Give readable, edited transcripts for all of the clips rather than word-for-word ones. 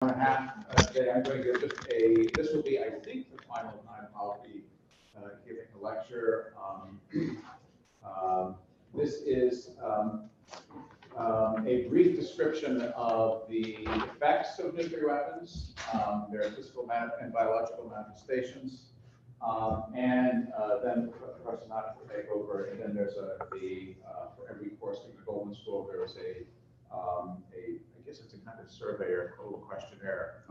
and a half today. I'm going to give just this will be, I think, the final time I'll be giving a lecture. This is a brief description of the effects of nuclear weapons, their physical and biological manifestations, and then Professor Nath will take over. And then there's for every course in the Goldman School, there is I guess it's a kind of survey or a little questionnaire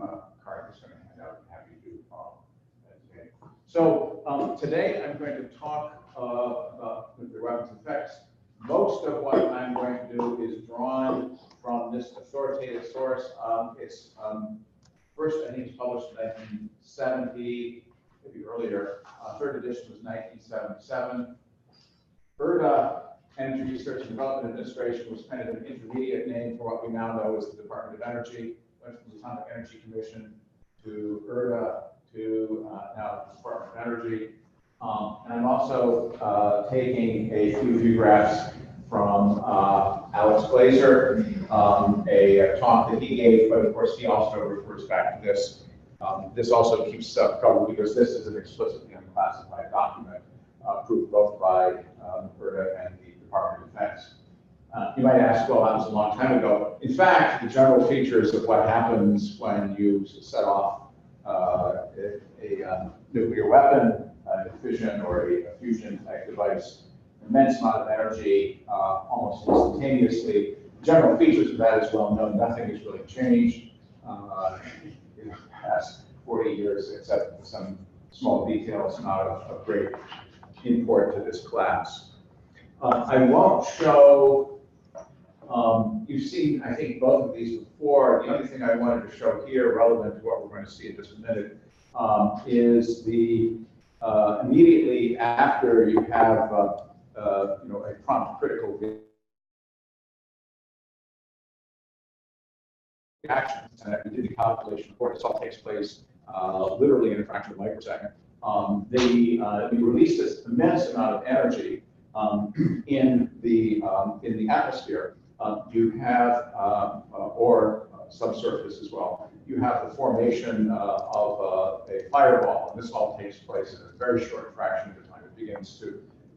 card that's going to hand out and have you do today. So today I'm going to talk about nuclear weapons effects. Most of what I'm going to do is drawn from this authoritative source. It's first, I think it's published in 1970, maybe earlier. Third edition was 1977. ERDA, Energy Research and Development Administration, was kind of an intermediate name for what we now know as the Department of Energy. Went from the Atomic Energy Commission to ERDA to now the Department of Energy. And I'm also taking a few photographs from Alex Glazer, a talk that he gave, but of course he also refers back to this. This also keeps covered because this is an explicitly unclassified document approved both by ERDA and the Department of Defense. You might ask, well, that was a long time ago. In fact, the general features of what happens when you set off a nuclear weapon, a fission or a fusion type device, immense amount of energy almost instantaneously. General features of that is well known. Nothing has really changed in the past 40 years, except for some small details, not of great import to this class. I won't show, you've seen, I think, both of these before. The only thing I wanted to show here, relevant to what we're going to see in just a minute, is the immediately after you have a prompt critical reaction, and we did the calculation. Of course, this all takes place literally in a fraction of a microsecond. We release this immense amount of energy in the atmosphere. You have or subsurface as well. You have the formation of a fireball, and this all takes place in a very short fraction of the time.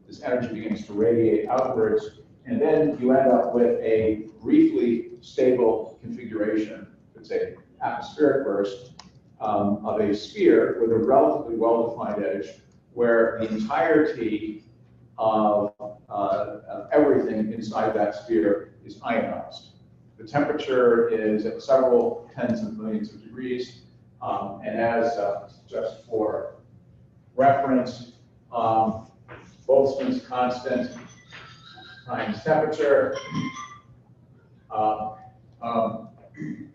This energy begins to radiate outwards, and then you end up with a briefly stable configuration. It's an atmospheric burst of a sphere with a relatively well-defined edge, where the entirety of everything inside that sphere is ionized. The temperature is at several tens of millions of degrees, and as just for reference, Boltzmann's constant times temperature.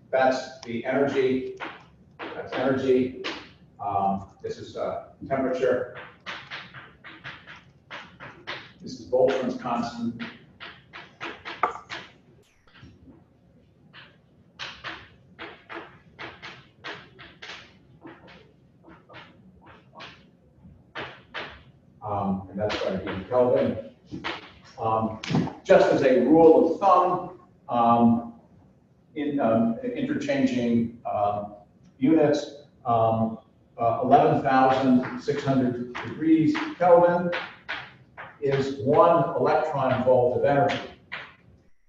That's the energy. That's energy. This is temperature. This is Boltzmann's constant. And that's going to be in Kelvin. Just as a rule of thumb, in interchanging units, 11,600 degrees Kelvin is 1 electron volt of energy.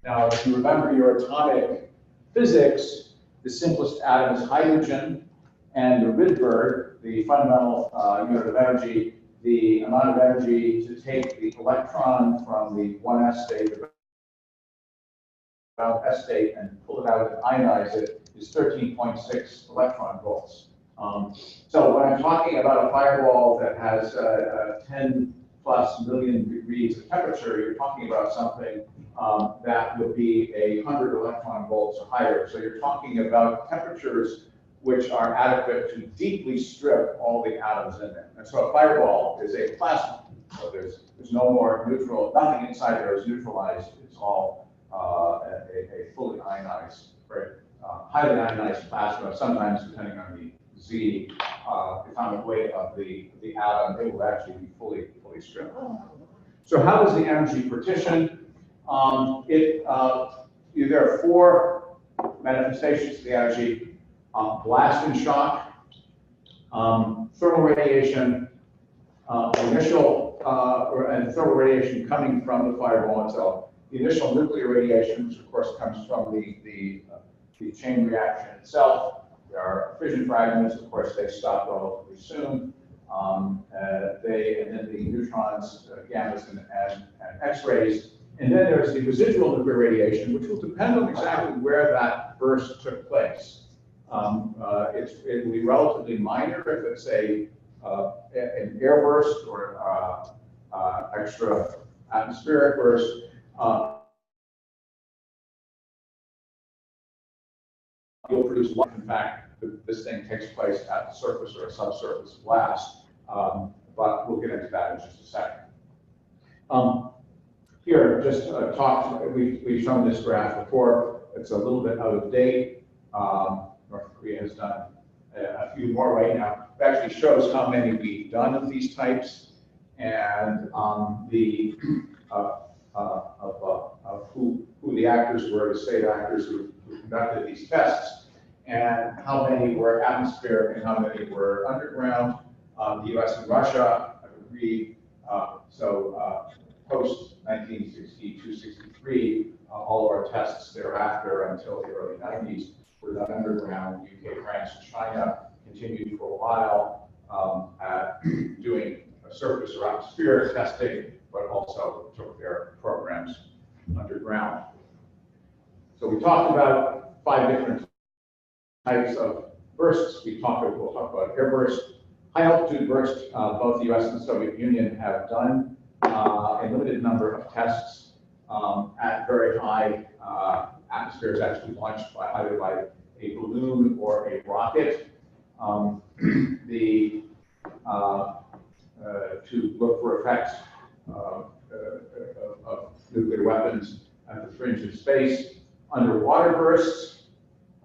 Now, if you remember your atomic physics, the simplest atom is hydrogen, and the Rydberg, the fundamental unit of energy, the amount of energy to take the electron from the 1s state, about s state, and pull it out and ionize it is 13.6 electron volts. So when I'm talking about a fireball that has 10+ million degrees of temperature, you're talking about something that would be 100 electron volts or higher. So you're talking about temperatures which are adequate to deeply strip all the atoms in there. And so a fireball is a plasma. So there's no more neutral, nothing inside there is neutralized. It's all a fully ionized, highly ionized plasma. Sometimes, depending on the Z atomic weight of the atom, it will actually be fully stripped. So how is the energy partition? There are 4 manifestations of the energy. Blast and shock, thermal radiation, and thermal radiation coming from the fireball itself. The initial nuclear radiation, which of course comes from the chain reaction itself. There are fission fragments, of course, they stop relatively soon. And then the neutrons, gammas, and X-rays. And then there's the residual nuclear radiation, which will depend on exactly where that burst took place. It will be relatively minor if it's an air burst or extra atmospheric burst. You'll produce light. In fact, this thing takes place at the surface or a subsurface blast, but we'll get into that in just a second. Here, just we've shown this graph before. It's a little bit out of date. North Korea has done a few more right now. It actually shows how many we've done of these types, and who the actors were, the state actors who conducted these tests, and how many were atmospheric and how many were underground. The US and Russia have agreed, post 1962-63, all of our tests thereafter until the early 90s were done underground. UK, France, and China continued for a while at doing surface or atmospheric testing, but also took their programs underground. So we talked about 5 different types of bursts. We'll talk about air burst, high altitude burst. Both the US and the Soviet Union have done a limited number of tests at very high atmospheres, actually launched either by a balloon or a rocket. To look for effects of nuclear weapons at the fringe of space. Underwater bursts.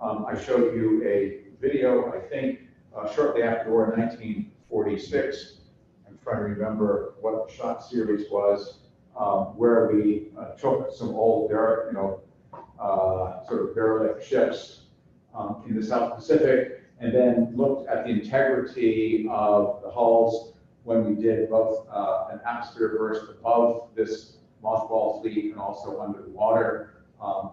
I showed you a video, I think, shortly after the war in 1946. I'm trying to remember what the shot series was, where we took some old sort of derelict ships in the South Pacific, and then looked at the integrity of the hulls when we did both an atmosphere burst above this mothball fleet and also under the water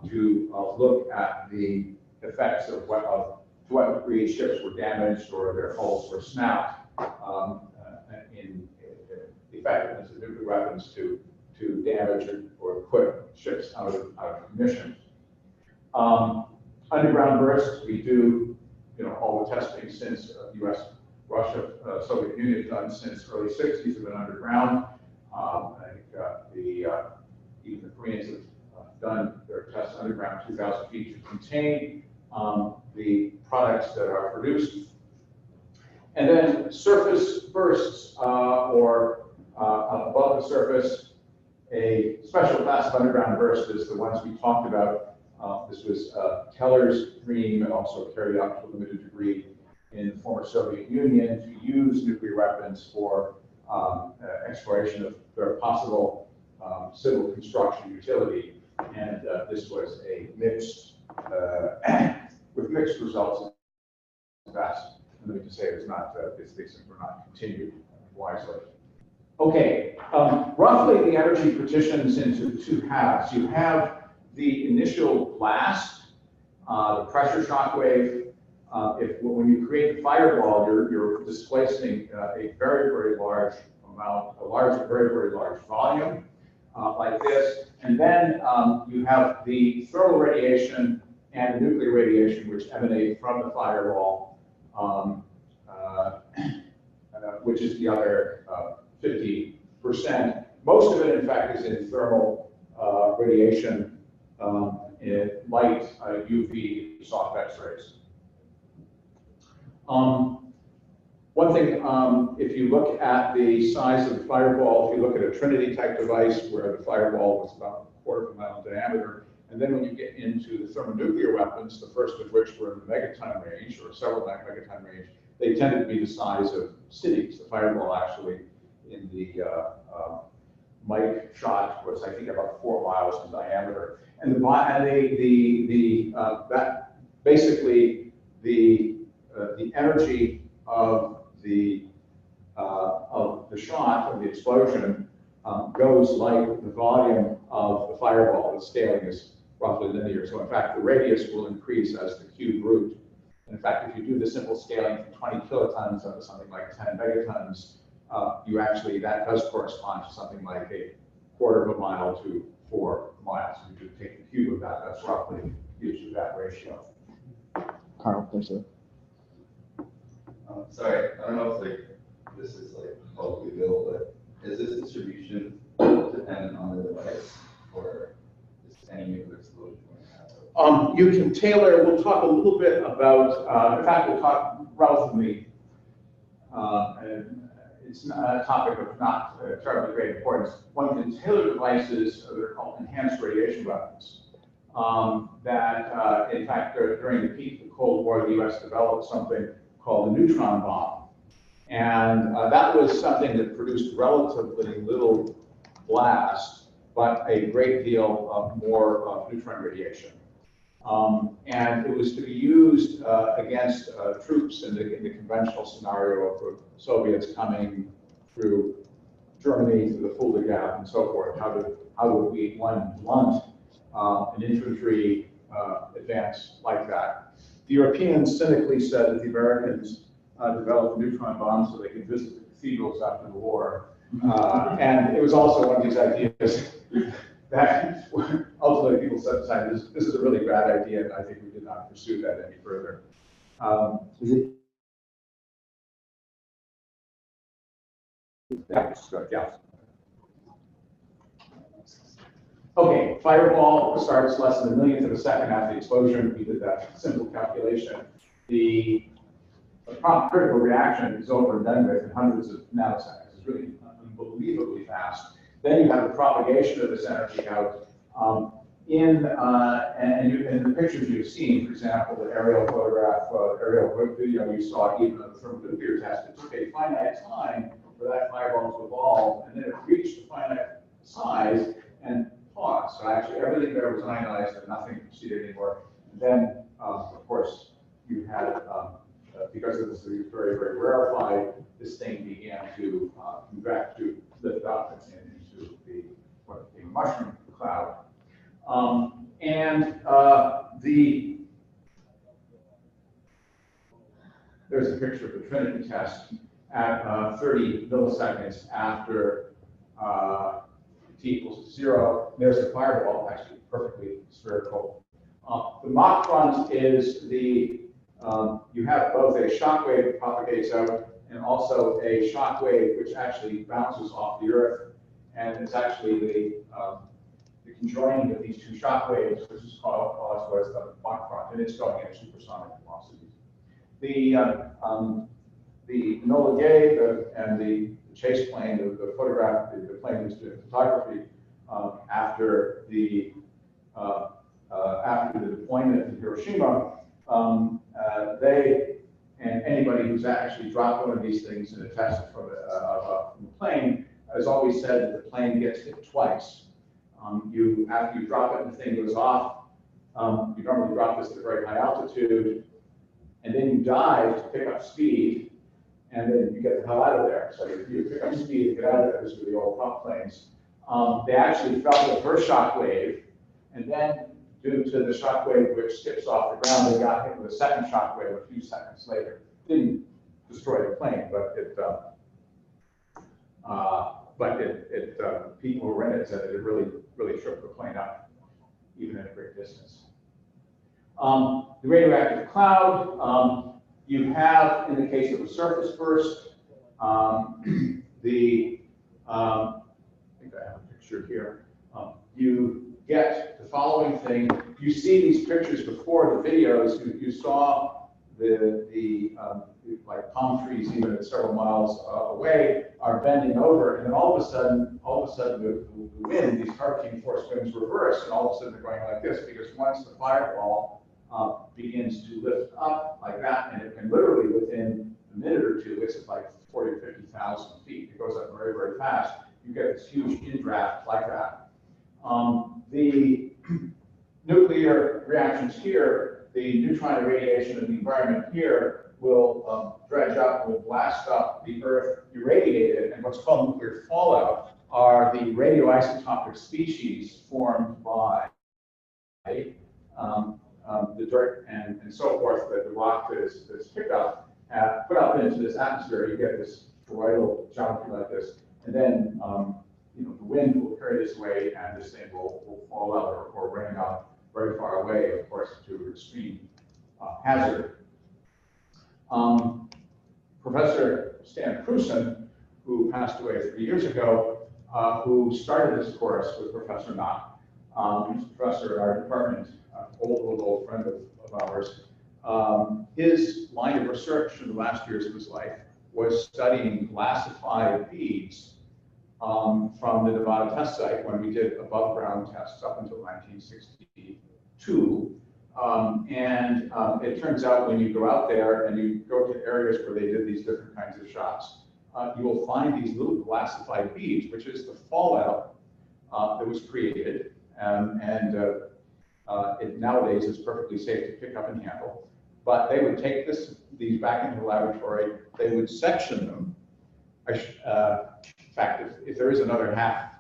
to look at the effects of to what degree ships were damaged or their hulls were snapped in the effectiveness of nuclear weapons to damage or put ships out of commission. Underground bursts, we do all the testing since US, Russia, Soviet Union done since early 60s have been underground. I think even the Koreans have done their tests underground 2,000 feet to contain the products that are produced. And then surface bursts or above the surface, a special class of underground burst is the ones we talked about. This was Teller's dream and also carried out to a limited degree in the former Soviet Union to use nuclear weapons for exploration of their possible civil construction utility. And this was a mixed, with mixed results at best. And let me just say it's not, these things were not continued wisely. Okay, roughly the energy partitions into 2 halves. You have the initial blast, the pressure shock wave. When you create the fireball, you're displacing a very, very large amount, very, very large volume like this. And then you have the thermal radiation and the nuclear radiation which emanate from the fireball, which is the other 50%. Most of it, in fact, is in thermal radiation, in light, UV, soft X-rays. One thing, if you look at the size of the fireball, if you look at a Trinity type device where the fireball was about a quarter of a mile in diameter, and then when you get into the thermonuclear weapons, the first of which were in the megaton range or several megaton range, they tended to be the size of cities. The fireball actually in the Mike shot was, I think, about 4 miles in diameter. And that basically the energy of the shot, of the explosion, goes like the volume of the fireball. The scaling is roughly linear. So in fact, the radius will increase as the cube root. In fact, if you do the simple scaling from 20 kilotons up to something like 10 megatons, you actually, that does correspond to something like a quarter of a mile to 4 miles. If you take the cube of that, that's roughly usually that ratio. Carl, there's a. Sorry, I don't know if this is publicly available, but is this distribution dependent on the device, or is any nuclear explosion going to happen? You can tailor. We'll talk a little bit about. In fact, we'll talk relatively. And it's a topic of not terribly great importance. One can tailor devices that are called enhanced radiation weapons. In fact, during the peak of the Cold War, the U.S. developed something called the Neutron bomb. And that was something that produced relatively little blast, but a great deal of more neutron radiation. And it was to be used against troops in the conventional scenario of the Soviets coming through Germany, through the Fulda Gap, and so forth. How would we blunt an infantry advance like that? The Europeans cynically said that the Americans developed neutron bombs so they could visit the cathedrals after the war. And it was also one of these ideas that ultimately people set aside, this is a really bad idea, and I think we did not pursue that any further. Yeah. Okay, fireball starts less than a millionth of a second after the explosion. We did that simple calculation. The prompt critical reaction is over and done with in hundreds of nanoseconds. It's really unbelievably fast. Then you have the propagation of this energy out. In the pictures you've seen, for example, the aerial photograph, aerial video you saw even of the thermonuclear test, it took a finite time for that fireball to evolve, and then it reached a finite size and paused. So actually everything there was ionized and nothing proceeded anymore. And then, of course, you had, because of this very, very rarefied, this thing began to convect, to lift up into what became a mushroom cloud. There's a picture of the Trinity test at 30 milliseconds after t equals to 0. There's the fireball, actually perfectly spherical. The Mach front is you have both a shock wave that propagates out and also a shock wave which actually bounces off the Earth, and it's actually the conjoining of these two shock waves, which is called what's the Mach front, and it's going at supersonic velocities. The Enola Gay and the chase plane, the photograph, the plane was doing photography after the deployment in Hiroshima. They and anybody who's actually dropped one of these things in a test from a plane has always said that the plane gets hit twice. After you drop it and the thing goes off, you normally drop this at a very high altitude, and then you dive to pick up speed, and then you get the hell out of there. So you pick up speed and get out of there. These were the old prop planes. They actually felt the first shock wave, and then due to the shock wave which skips off the ground, they got hit with a second shock wave a few seconds later. Didn't destroy the plane, but people who were in it said that it really shook the plane up, even at a great distance. The radioactive cloud, you have, in the case of a surface burst, I think I have a picture here. You get the following thing. You see these pictures before the videos. You saw like palm trees, even at several miles away, are bending over, and then all of a sudden, the wind, these hurricane force winds reverse, and all of a sudden they're going like this, because once the fireball begins to lift up like that, and it can literally within a minute or two, it's like 40 or 50,000 feet. It goes up very, very fast. You get this huge indraft like that. The nuclear reactions here the neutron irradiation of the environment here will dredge up, will blast up the Earth, irradiate it, and what's called nuclear fallout are the radioisotopic species formed by the dirt and so forth, that the rock that's picked up, put up into this atmosphere. You get this toroidal geometry like this, and then the wind will carry this away, and this thing will fall out or rain out very far away, of course, to extreme hazard. Professor Stan Prusen, who passed away 3 years ago, who started this course with Professor Knott. He's a professor in our department, old friend of ours. His line of research in the last years of his life was studying glassified beads from the Nevada test site when we did above ground tests up until 1962. It turns out when you go out there and you go to areas where they did these different kinds of shots, you will find these little glassified beads, which is the fallout that was created. It nowadays is perfectly safe to pick up and handle. But they would take these back into the laboratory, they would section them. In fact, if there is another half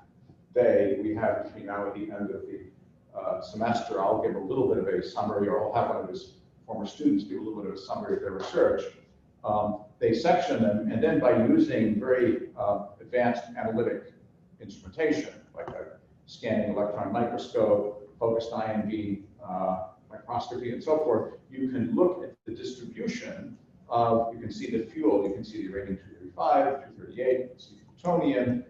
day we have between now and the end of the semester, I'll give a little bit of a summary, or I'll have one of his former students do a little bit of a summary of their research. They section them, and then by using very advanced analytic instrumentation, like a scanning electron microscope, focused ion beam microscopy, and so forth, you can look at the distribution of, you can see the fuel, you can see the uranium-235, 238, you can see plutonium,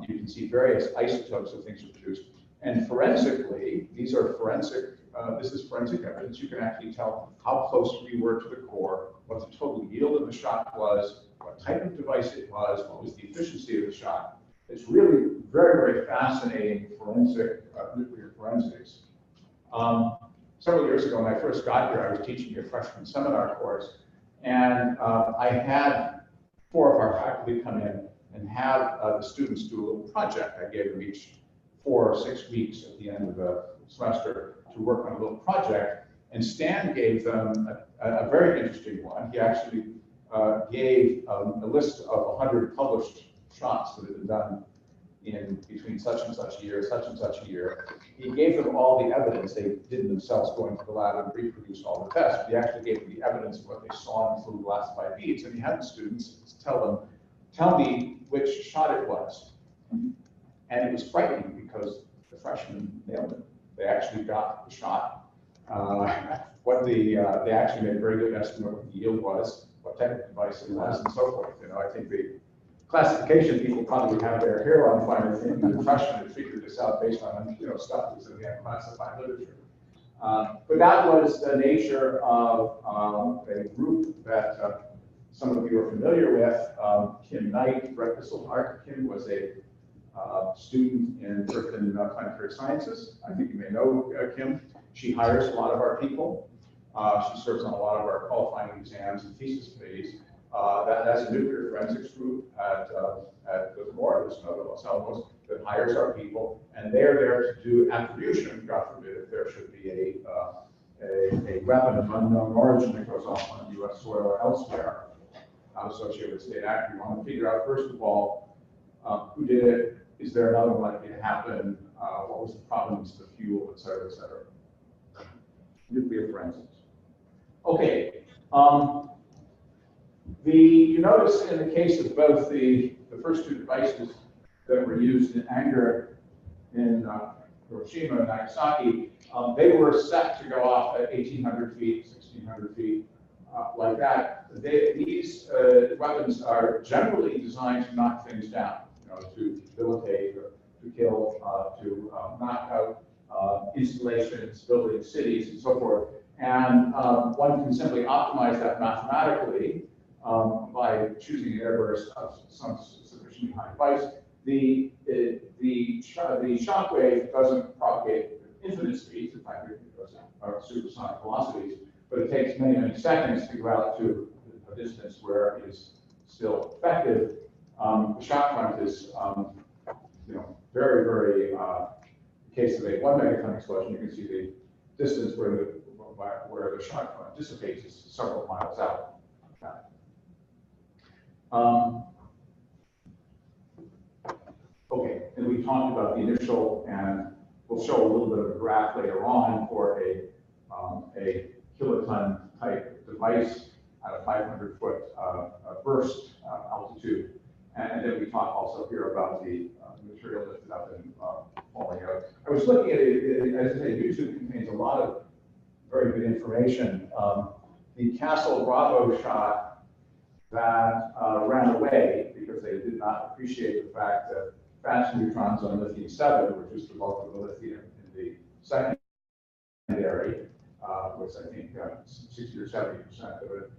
you can see various isotopes of things produced. And forensically, these are forensic, this is forensic evidence. You can actually tell how close we were to the core, what the total yield of the shot was, what type of device it was, what was the efficiency of the shot. It's really very, very fascinating forensic, nuclear forensics. Several years ago when I first got here, I was teaching a freshman seminar course, and I had 4 of our faculty come in and have the students do a little project. I gave them each 4 or 6 weeks at the end of the semester to work on a little project, and Stan gave them a very interesting one. He actually gave a list of 100 published shots that had been done in between such and such a year, such and such a year. He gave them all the evidence. They didn't themselves go into the lab and reproduce all the tests. He actually gave them the evidence of what they saw in these little glassified beads, and he had the students tell me which shot it was. And it was frightening because the freshmen nailed it. They actually got the shot. They actually made a very good estimate of what the yield was, what type of device it was, and so forth. I think the classification people probably have their hair on fire thinking the freshmen had figured this out based on stuff that's in the classified literature. But that was the nature of a group that some of you are familiar with. Kim Knight, Brett Bisselhart. Kim was a student in Earth and Planetary Sciences. I think you may know Kim. She hires a lot of our people. She serves on a lot of our qualifying exams and thesis committees. That's a nuclear forensics group at Livermore, Los Alamos, that hires our people, and they're there to do attribution. God forbid if there should be a weapon of unknown origin that goes off on U.S. soil or elsewhere associated with state act. We want to figure out, first of all, who did it? Is there another one likely to happen? What was the problems, the fuel, et cetera, et cetera. Nuclear forensics. Okay. You notice in the case of both the first 2 devices that were used in anger in Hiroshima and Nagasaki, they were set to go off at 1,800 feet, 1,600 feet, like that. These weapons are generally designed to knock things down, to debilitate, to kill, to knock out installations, buildings, cities, and so forth. And one can simply optimize that mathematically by choosing an airburst of some sufficiently high device. The shock wave doesn't propagate at infinite speeds. In fact, it goes at supersonic velocities, but it takes many, many seconds to go out to a distance where it is still effective. The shock front is, very, very, in case of a 1 megaton explosion, you can see the distance where where the shot dissipates is several miles out. Okay, and we talked about the initial, and we'll show a little bit of a graph later on for a kiloton type device at a 500-foot burst altitude. And then we talk also here about the material lifted up and falling out. I was looking at it, as I say, YouTube contains a lot of very good information. The Castle Bravo shot that ran away because they did not appreciate the fact that fast neutrons on lithium-7, which is the bulk of the lithium in the secondary, was I think 60 or 70% of it.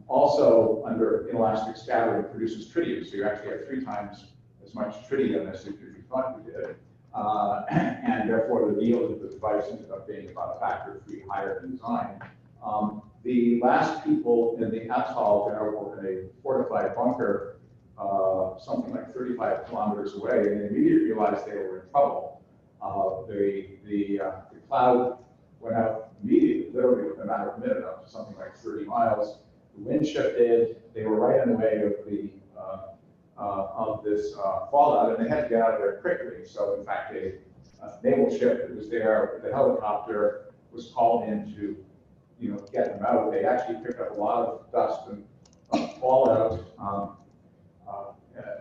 Also, under inelastic scattering, produces tritium, so you actually have 3 times as much tritium as if you thought you did. And therefore, the yield of the device ended up being about a factor of 3 higher than design. The last people in the atoll were in a fortified bunker, something like 35 kilometers away, and they immediately realized they were in trouble. The cloud went out immediately, literally within a matter of a minute, up to something like 30 miles. The wind shifted. They were right in the way of this fallout, and they had to get out of there quickly. So, in fact, a naval ship that was there, the helicopter, was called in to, get them out. They actually picked up a lot of dust and fallout,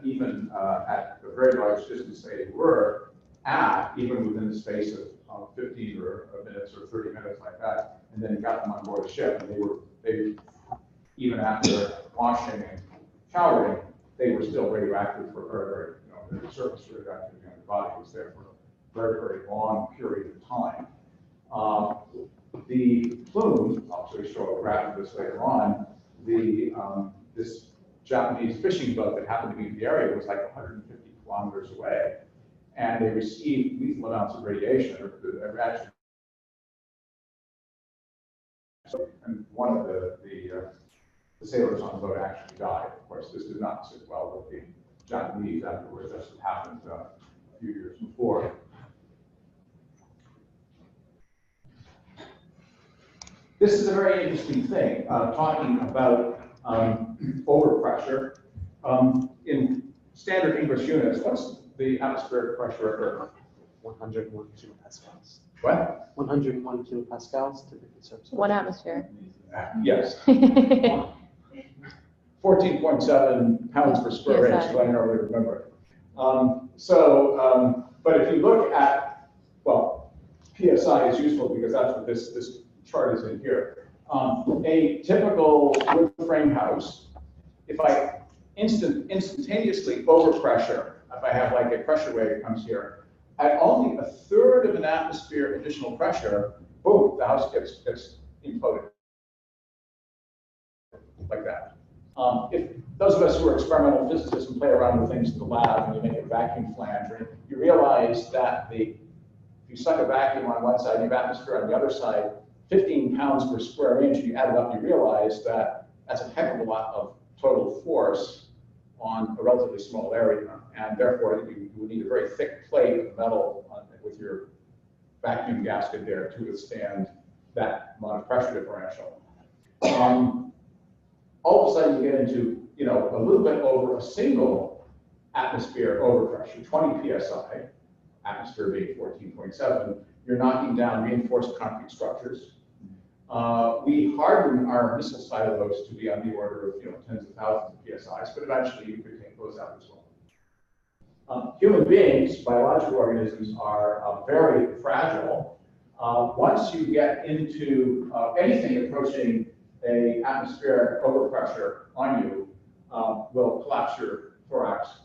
even at the very large distance they were at, even within the space of 15 or minutes or 30 minutes like that, and then got them on board the ship. And they even after washing and showering, they were still radioactive for the surface radioactivity on the body was there for a very, very long period of time. The plume, I'll actually show a graph of this later on, this Japanese fishing boat that happened to be in the area was like 150 kilometers away, and they received lethal amounts of radiation, or actually, and one of the sailors on the boat actually died. Of course, this did not sit well with the Japanese afterwards, as had happened a few years before. This is a very interesting thing, talking about overpressure. In standard English units, what's the atmospheric pressure at Earth? 101 kilopascals. What? 101 kilopascals, typically surface. 1 atmosphere. Yes. 14.7 pounds per square inch, so I normally remember. But if you look at, well, PSI is useful because that's what this chart is in here. A typical wood frame house, if I instantaneously overpressure, if I have like a pressure wave comes here, at only 1/3 of an atmosphere additional pressure, boom, the house gets imploded like that. If those of us who are experimental physicists and play around with things in the lab and you make a vacuum flange, you realize that if you suck a vacuum on one side and you have atmosphere on the other side, 15 pounds per square inch, you add it up, you realize that that's a heck of a lot of total force on a relatively small area. And therefore, you would need a very thick plate of metal with your vacuum gasket there to withstand that amount of pressure differential. All of a sudden, you get into a little bit over a single atmosphere overpressure, 20 psi, atmosphere being 14.7. You're knocking down reinforced concrete structures. We harden our missile silos to be on the order of tens of thousands of psi's, but eventually you could take those out as well. Human beings, biological organisms, are very fragile. Once you get into anything approaching an atmospheric overpressure on you, will collapse your thorax,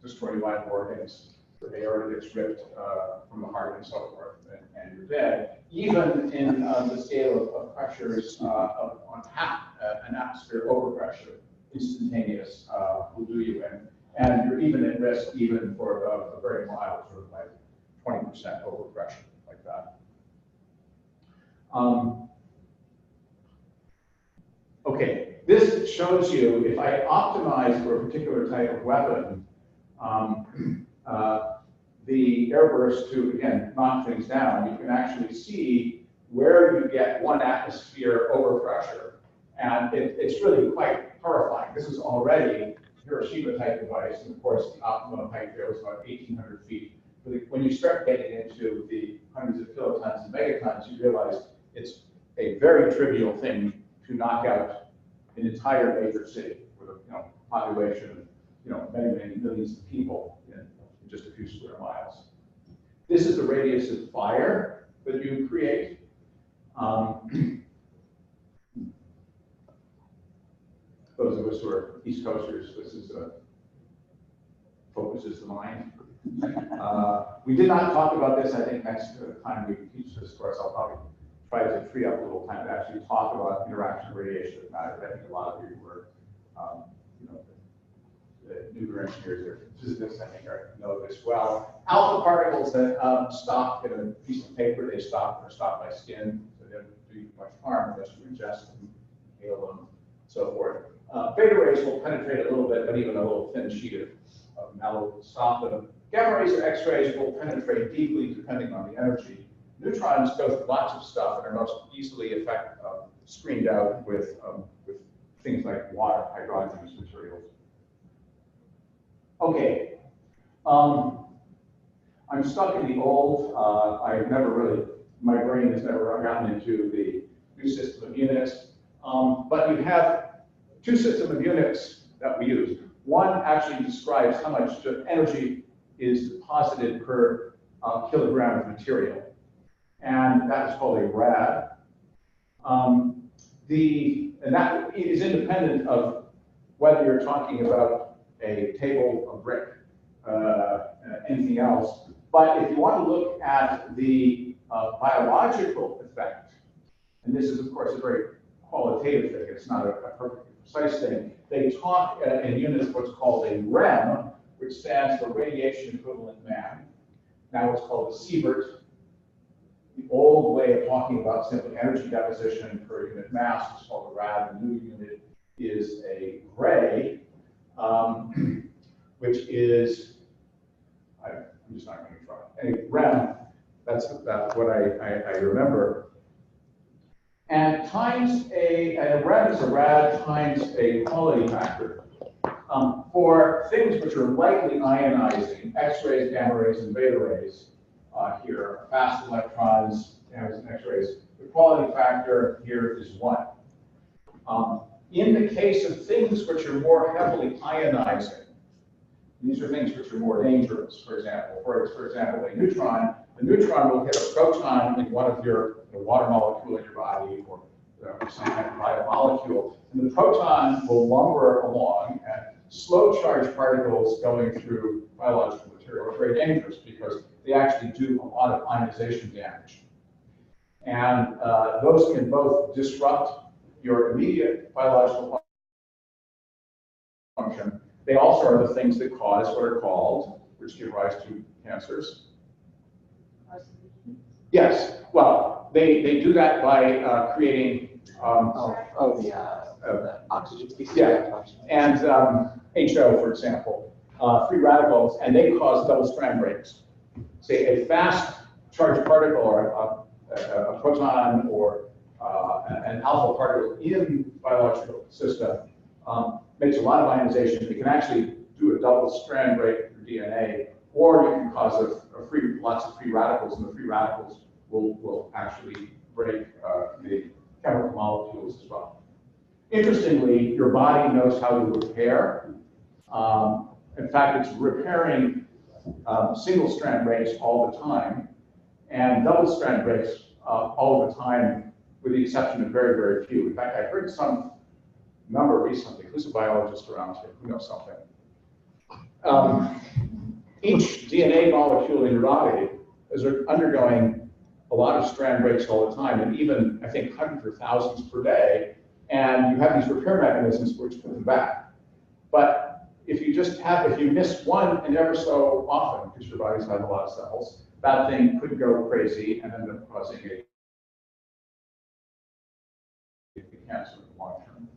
destroy your vital organs. The aorta gets ripped from the heart and so forth, and you're dead. Even in the scale of pressures on half an atmosphere overpressure, instantaneous will do you in. And you're even at risk even for a very mild, sort of like 20% overpressure, like that. Okay, this shows you, if I optimize for a particular type of weapon, the airburst to, again, knock things down, you can actually see where you get 1 atmosphere overpressure. And it's really quite horrifying. This is already Hiroshima type device, and of course the optimum height there was about 1,800 feet. But when you start getting into the hundreds of kilotons and megatons, you realize it's a very trivial thing to knock out an entire major city with a population of many, many millions of people in just a few square miles. This is the radius of fire that you create. Those of us who are East Coasters, this is focuses the mind. We did not talk about this. I think next time we teach this course, I'll probably try to free up a little time to actually talk about interaction radiation with matter. I think a lot of you who are, the nuclear engineers or physicists, I think, know this well. Alpha particles that stop in a piece of paper, they stop by skin, so they don't do you much harm unless you ingest them, inhale them, so forth. Beta rays will penetrate a little bit, but even a little thin sheet of metal will stop them. Gamma rays or X-rays will penetrate deeply depending on the energy. Neutrons go through lots of stuff and are most easily screened out with things like water, hydrogenous materials. Okay, I'm stuck in the old. I've never really, my brain has never gotten into the new system of units. But you have 2 systems of units that we use. One actually describes how much energy is deposited per kilogram of material, and that is called a rad. And that is independent of whether you're talking about a table, a brick, anything else. But if you want to look at the biological effect, and this is, of course, a very qualitative thing, it's not a perfectly precise thing, they talk in units of what's called a REM, which stands for radiation equivalent man. Now it's called a sievert. The old way of talking about simply energy deposition per unit mass is called a rad. The new unit is a ray, which is, I'm just not going to try. Anyway, REM, that's what I remember. And times a REM is a rad times a quality factor. For things which are lightly ionizing, X-rays, gamma rays, and beta rays, here, fast electrons, gammas and X-rays, the quality factor here is 1. In the case of things which are more heavily ionizing, these are things which are more dangerous, for example. For example, a neutron will hit a proton in one of your water molecule in your body or some kind of biomolecule, and the proton will lumber along, and slow charge particles going through biological material are very dangerous because they actually do a lot of ionization damage. And those can both disrupt your immediate biological function. They also are the things that cause what are called, which give rise to cancers. Yes, well, they do that by creating the oxygen species. Yeah, and HO, for example, free radicals, and they cause double strand breaks. Say a fast charged particle or a proton or an alpha particle in the biological system makes a lot of ionization. It can actually do a double strand break for DNA, or you can cause lots of free radicals, and the free radicals will actually break the chemical molecules as well. Interestingly, your body knows how to repair. In fact, it's repairing single strand breaks all the time, and double strand breaks all the time, with the exception of very, very few. In fact, I heard some number recently. Who's a biologist around here? Who knows something? Each DNA molecule in your body is undergoing a lot of strand breaks all the time, and even, I think, hundreds or thousands per day, and you have these repair mechanisms which put them back. But if you miss one and ever so often, because your body's got a lot of cells, that thing could go crazy and end up causing a cancer in the long term.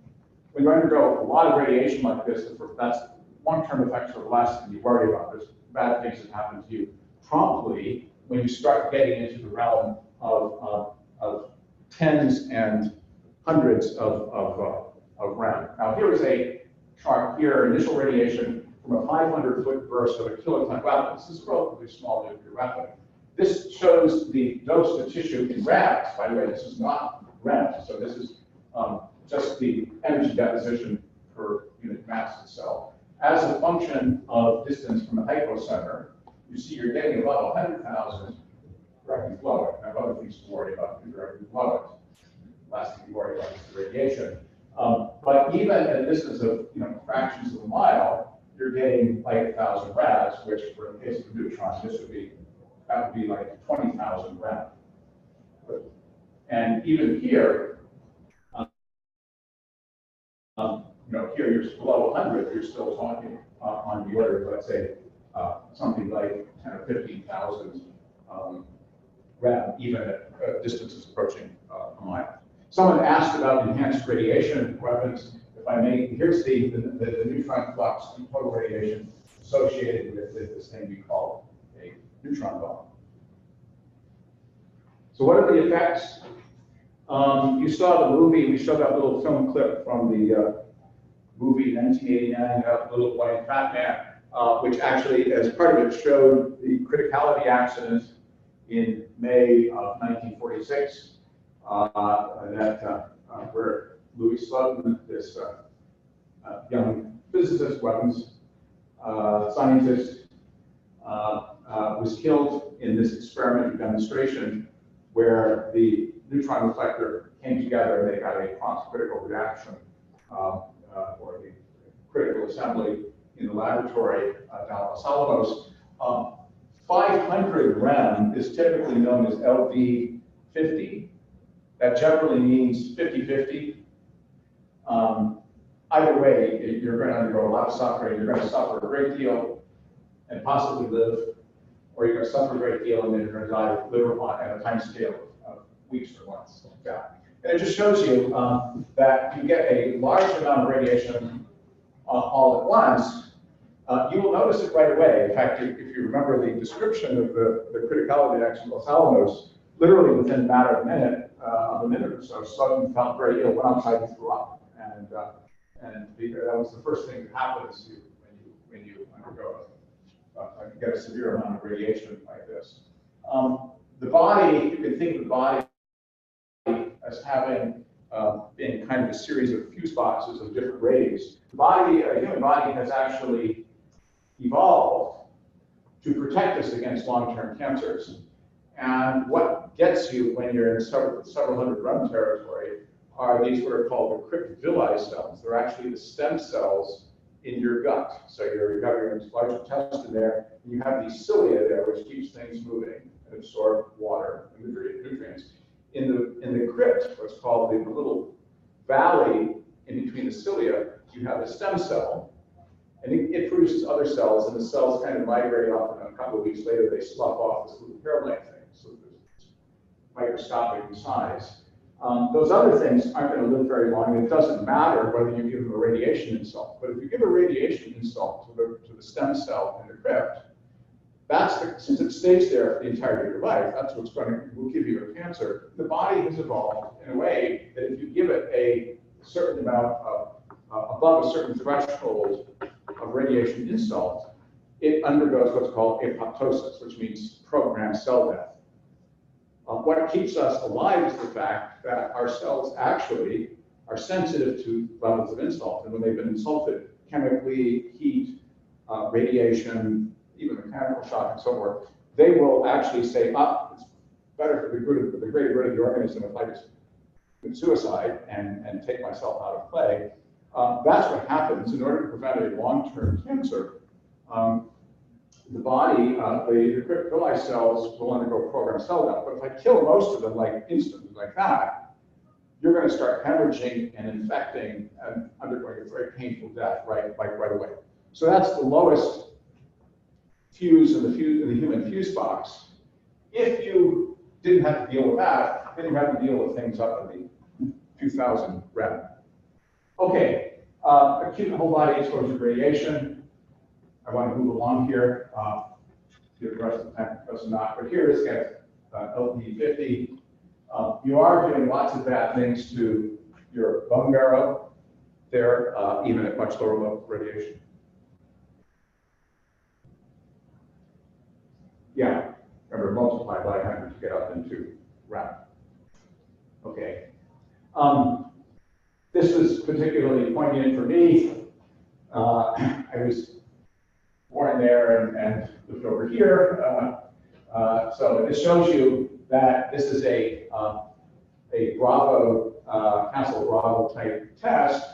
When you undergo a lot of radiation like this, that's long-term effects are less than you worry about. There's bad things that happen to you promptly when you start getting into the realm of of tens and hundreds of rem. Now here is a chart here, initial radiation from a 500-foot burst of a kiloton weapon. This is a relatively small nuclear weapon. This shows the dose to tissue in rads. By the way, this is not rem, so this is just the energy deposition per unit mass of the cell. As a function of distance from the hypocenter, you see you're getting about 100,000 directly below it. I have other things to worry about directly below it. Last thing you worry about is the radiation. But even at a distance of fractions of a mile, you're getting like 1,000 rads, which for the case of a neutron, that would be like 20,000 rads. And even here, here you're below 100, you're still talking on the order of, let's say, something like 10 or 15,000 rad, even at distances approaching a mile. Someone asked about enhanced radiation weapons. If I may, here's the neutron flux, the total radiation associated with this thing we call a neutron bomb. So what are the effects? You saw the movie, we showed that little film clip from the movie 1989, Little Boy and Fat Man, which actually, as part of it, showed the criticality accident in May of 1946, where Louis Slotin, this young physicist, weapons scientist, was killed in this experimental demonstration where the neutron reflector came together and they got a prompt critical reaction or the critical assembly in the laboratory down at Los Alamos. 500 rem is typically known as LD50. That generally means 50-50. Either way, you're going to undergo a lot of suffering. You're going to suffer a great deal and possibly live, or you're going to suffer a great deal and then you're going to die live at a time scale of weeks or months. Like that. And it just shows you that you get a large amount of radiation all at once. You will notice it right away. In fact, if you remember the description of the criticality action of Los Alamos, literally within a matter of a minute or so, Slotin felt very ill, went outside and threw up. And that was the first thing that happens to you when you undergo get a severe amount of radiation like this. The body, you can think of the body as having been kind of a series of fuse boxes of different rays. A human body has actually evolved to protect us against long-term cancers. And what gets you when you're in several hundred rem territory are these what are called the crypt villi cells. They're actually the stem cells in your gut. So you have your large intestine there, and you have these cilia there, which keeps things moving and absorb water and nutrients. In the crypt, what's called the little valley in between the cilia, you have a stem cell, and it produces other cells, and the cells kind of migrate off, and a couple of weeks later they slough off this little hair-like thing, so it's microscopic in size. Those other things aren't going to live very long, and it doesn't matter whether you give them a radiation insult. But if you give a radiation insult to the stem cell in the crypt, since it stays there for the entirety of your life, that's what's will give you a cancer. The body has evolved in a way that if you give it a certain amount above a certain threshold of radiation insult, it undergoes what's called apoptosis, which means programmed cell death. What keeps us alive is the fact that our cells actually are sensitive to levels of insult. And when they've been insulted, chemically, heat, radiation, even mechanical shock and so forth, they will actually say, it's better for the greater good of the organism if I just commit suicide and take myself out of play. That's what happens in order to prevent a long-term cancer. The body, the crypt villi cells will undergo programmed cell death. But if I kill most of them instantly like that, you're going to start hemorrhaging and infecting and undergoing a very painful death right away. So that's the lowest fuse in the human fuse box. If you didn't have to deal with that, then you have to deal with things up in the 2000 rem. Okay, acute whole body exposure to radiation. I want to move along here. The rest of the time does not, but here is LD50. You are doing lots of bad things to your bone marrow there, even at much lower level radiation. Yeah, remember multiply by 100 to get up into round. Okay. This was particularly poignant for me. I was born there and lived over here. So this shows you that this is a Bravo, Castle Bravo type test.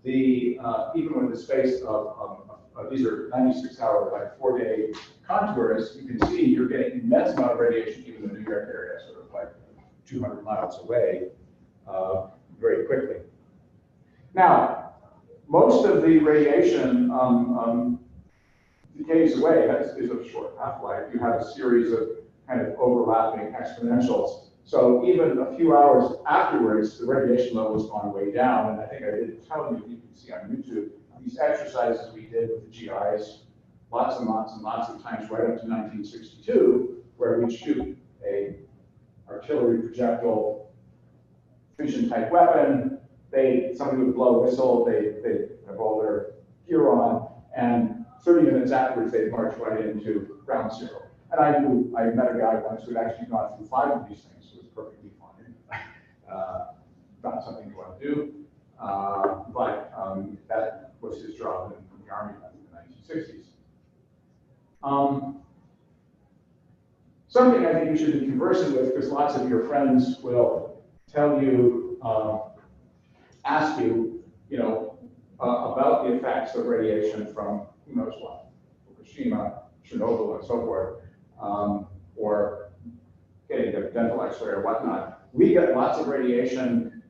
Even with the space of these are 96-hour, like 4-day contours, you can see you're getting immense amount of radiation even in the New York area, sort of like 200 miles away, very quickly. Now, most of the radiation decays away. That is a short half-life. You have a series of kind of overlapping exponentials. So even a few hours afterwards, the radiation level has gone way down. And I think I did tell you, you can see on YouTube, these exercises we did with the GIs lots and lots and lots of times right up to 1962, where we'd shoot a artillery projectile fission type weapon. Somebody would blow a whistle, they have all their gear on, and 30 minutes afterwards, they'd march right into ground zero. And I met a guy once who had actually gone through 5 of these things, so it was perfectly fine. Not something you want to do, but that was his job in the Army in the 1960s. Something I think you should be conversing with, because lots of your friends will tell you, ask you, about the effects of radiation from who knows what, Fukushima, Chernobyl, and so forth, or getting a dental X-ray or whatnot. We get lots of radiation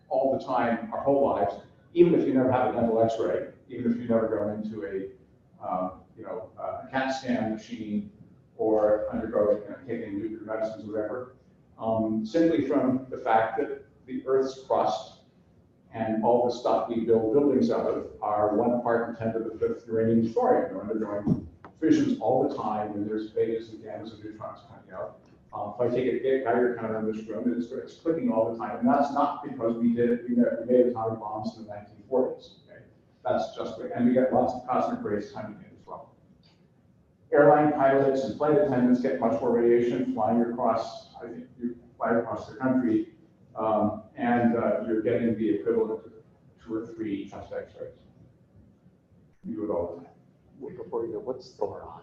all the time, our whole lives, even if you never have a dental X-ray, even if you never go into a CAT scan machine or undergo taking nuclear medicines or whatever, simply from the fact that the Earth's crust and all the stuff we build buildings out of are 1 part in 10 to the 5th uranium thorium. They're undergoing fissions all the time, and there's betas and gammas and neutrons coming out. If I take a Geiger counter in this room, it's clicking all the time, and that's not because we made atomic bombs in the 1940s. Okay? That's just, and we get lots of cosmic rays coming in as well. Airline pilots and flight attendants get much more radiation flying across. I think you fly across the country, and you're getting the equivalent of 2 or 3 chest X-rays. You do it all the time. Before you go, what's thoron?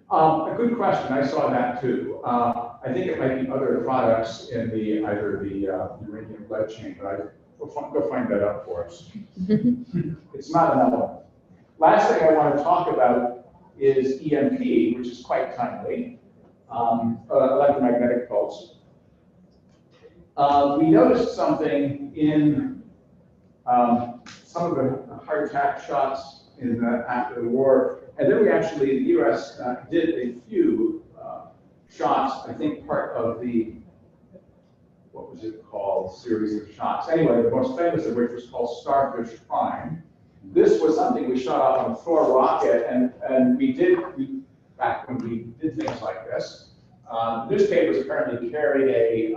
A good question. I saw that too. I think it might be other products in either the uranium lead chain, but go find that out for us. It's not an element. Last thing I want to talk about is EMP, which is quite timely, electromagnetic pulse. We noticed something in some of the hardtack shots after the war, and then we actually, the U.S. Did a few shots, I think part of the, what was it called, series of shots. Anyway, the most famous of which was called Starfish Prime. This was something we shot off on a Thor rocket, and back when we did things like this, newspapers apparently carried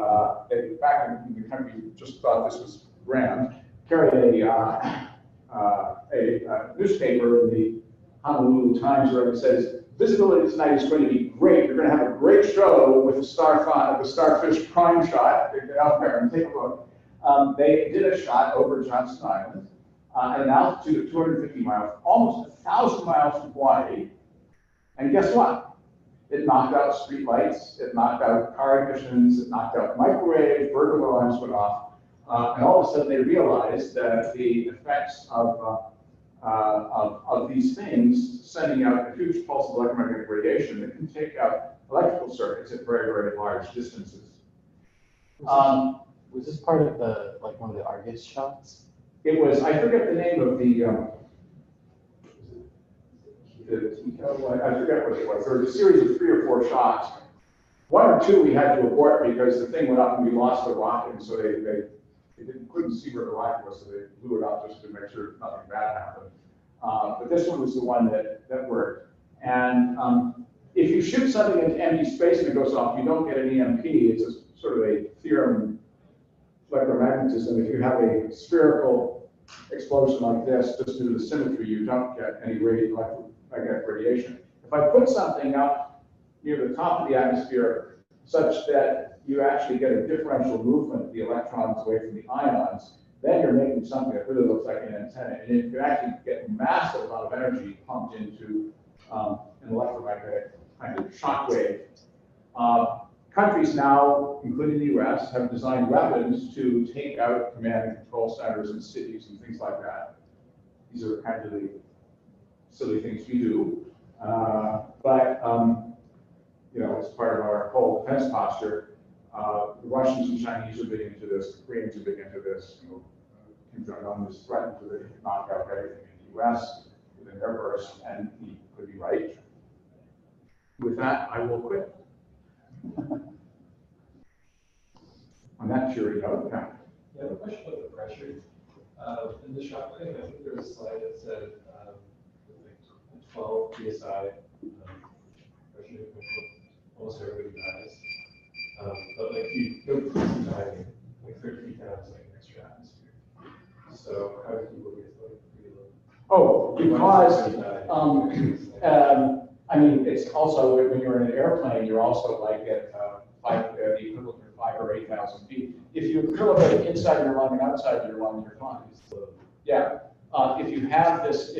back in the country just thought this was grand, carried a newspaper in the Honolulu Times where it says, visibility tonight is going to be great. You're going to have a great show with the Starfish Prime shot. Get out there and take a look. They did a shot over Johnston Island at an altitude of 250 miles, almost 1,000 miles from Hawaii. And guess what? It knocked out street lights, it knocked out car emissions, it knocked out microwaves, burglar alarms went off. And all of a sudden they realized that the effects of these things, sending out a huge pulse of electromagnetic radiation that can take out electrical circuits at very, very large distances. Was this part of one of the Argus shots? It was, I forget the name of I forget what it was. There was a series of 3 or 4 shots. 1 or 2 we had to abort because the thing went up and we lost the rocket, and so they couldn't see where the rocket was, so they blew it up just to make sure nothing bad happened. But this one was the one that worked. And if you shoot something into empty space and it goes off, you don't get an EMP. It's sort of a theorem, electromagnetism. If you have a spherical explosion like this, just due to the symmetry, you don't get any electromagnetic radiation. If I put something up near the top of the atmosphere such that you actually get a differential movement of the electrons away from the ions, then you're making something that really looks like an antenna. And you can actually get massive amount of energy pumped into an electromagnetic kind of shock wave. Countries now, including the US, have designed weapons to take out command and control centers in cities and things like that. These are kind of the silly things we do. But you know, as part of our whole defense posture, the Russians and Chinese are big into this, the Koreans are big into this. You know, Kim Jong-un was threatened to knock out everything in the US within their burst, and he could be right. With that, I will quit. On that cheery note, Yeah, I have a question about the pressure. In the shock thing, I think there was a slide that said like 12 psi pressure, almost everybody dies. But like you go to some diving, like 13 times like an extra atmosphere. So how do people get like pretty low? oh, because I mean, it's also when you're in an airplane, you're also like at the equivalent of 5,000 or 8,000 feet. If you equilibrate inside your lung and outside your lung, you're fine. Yeah. If you have this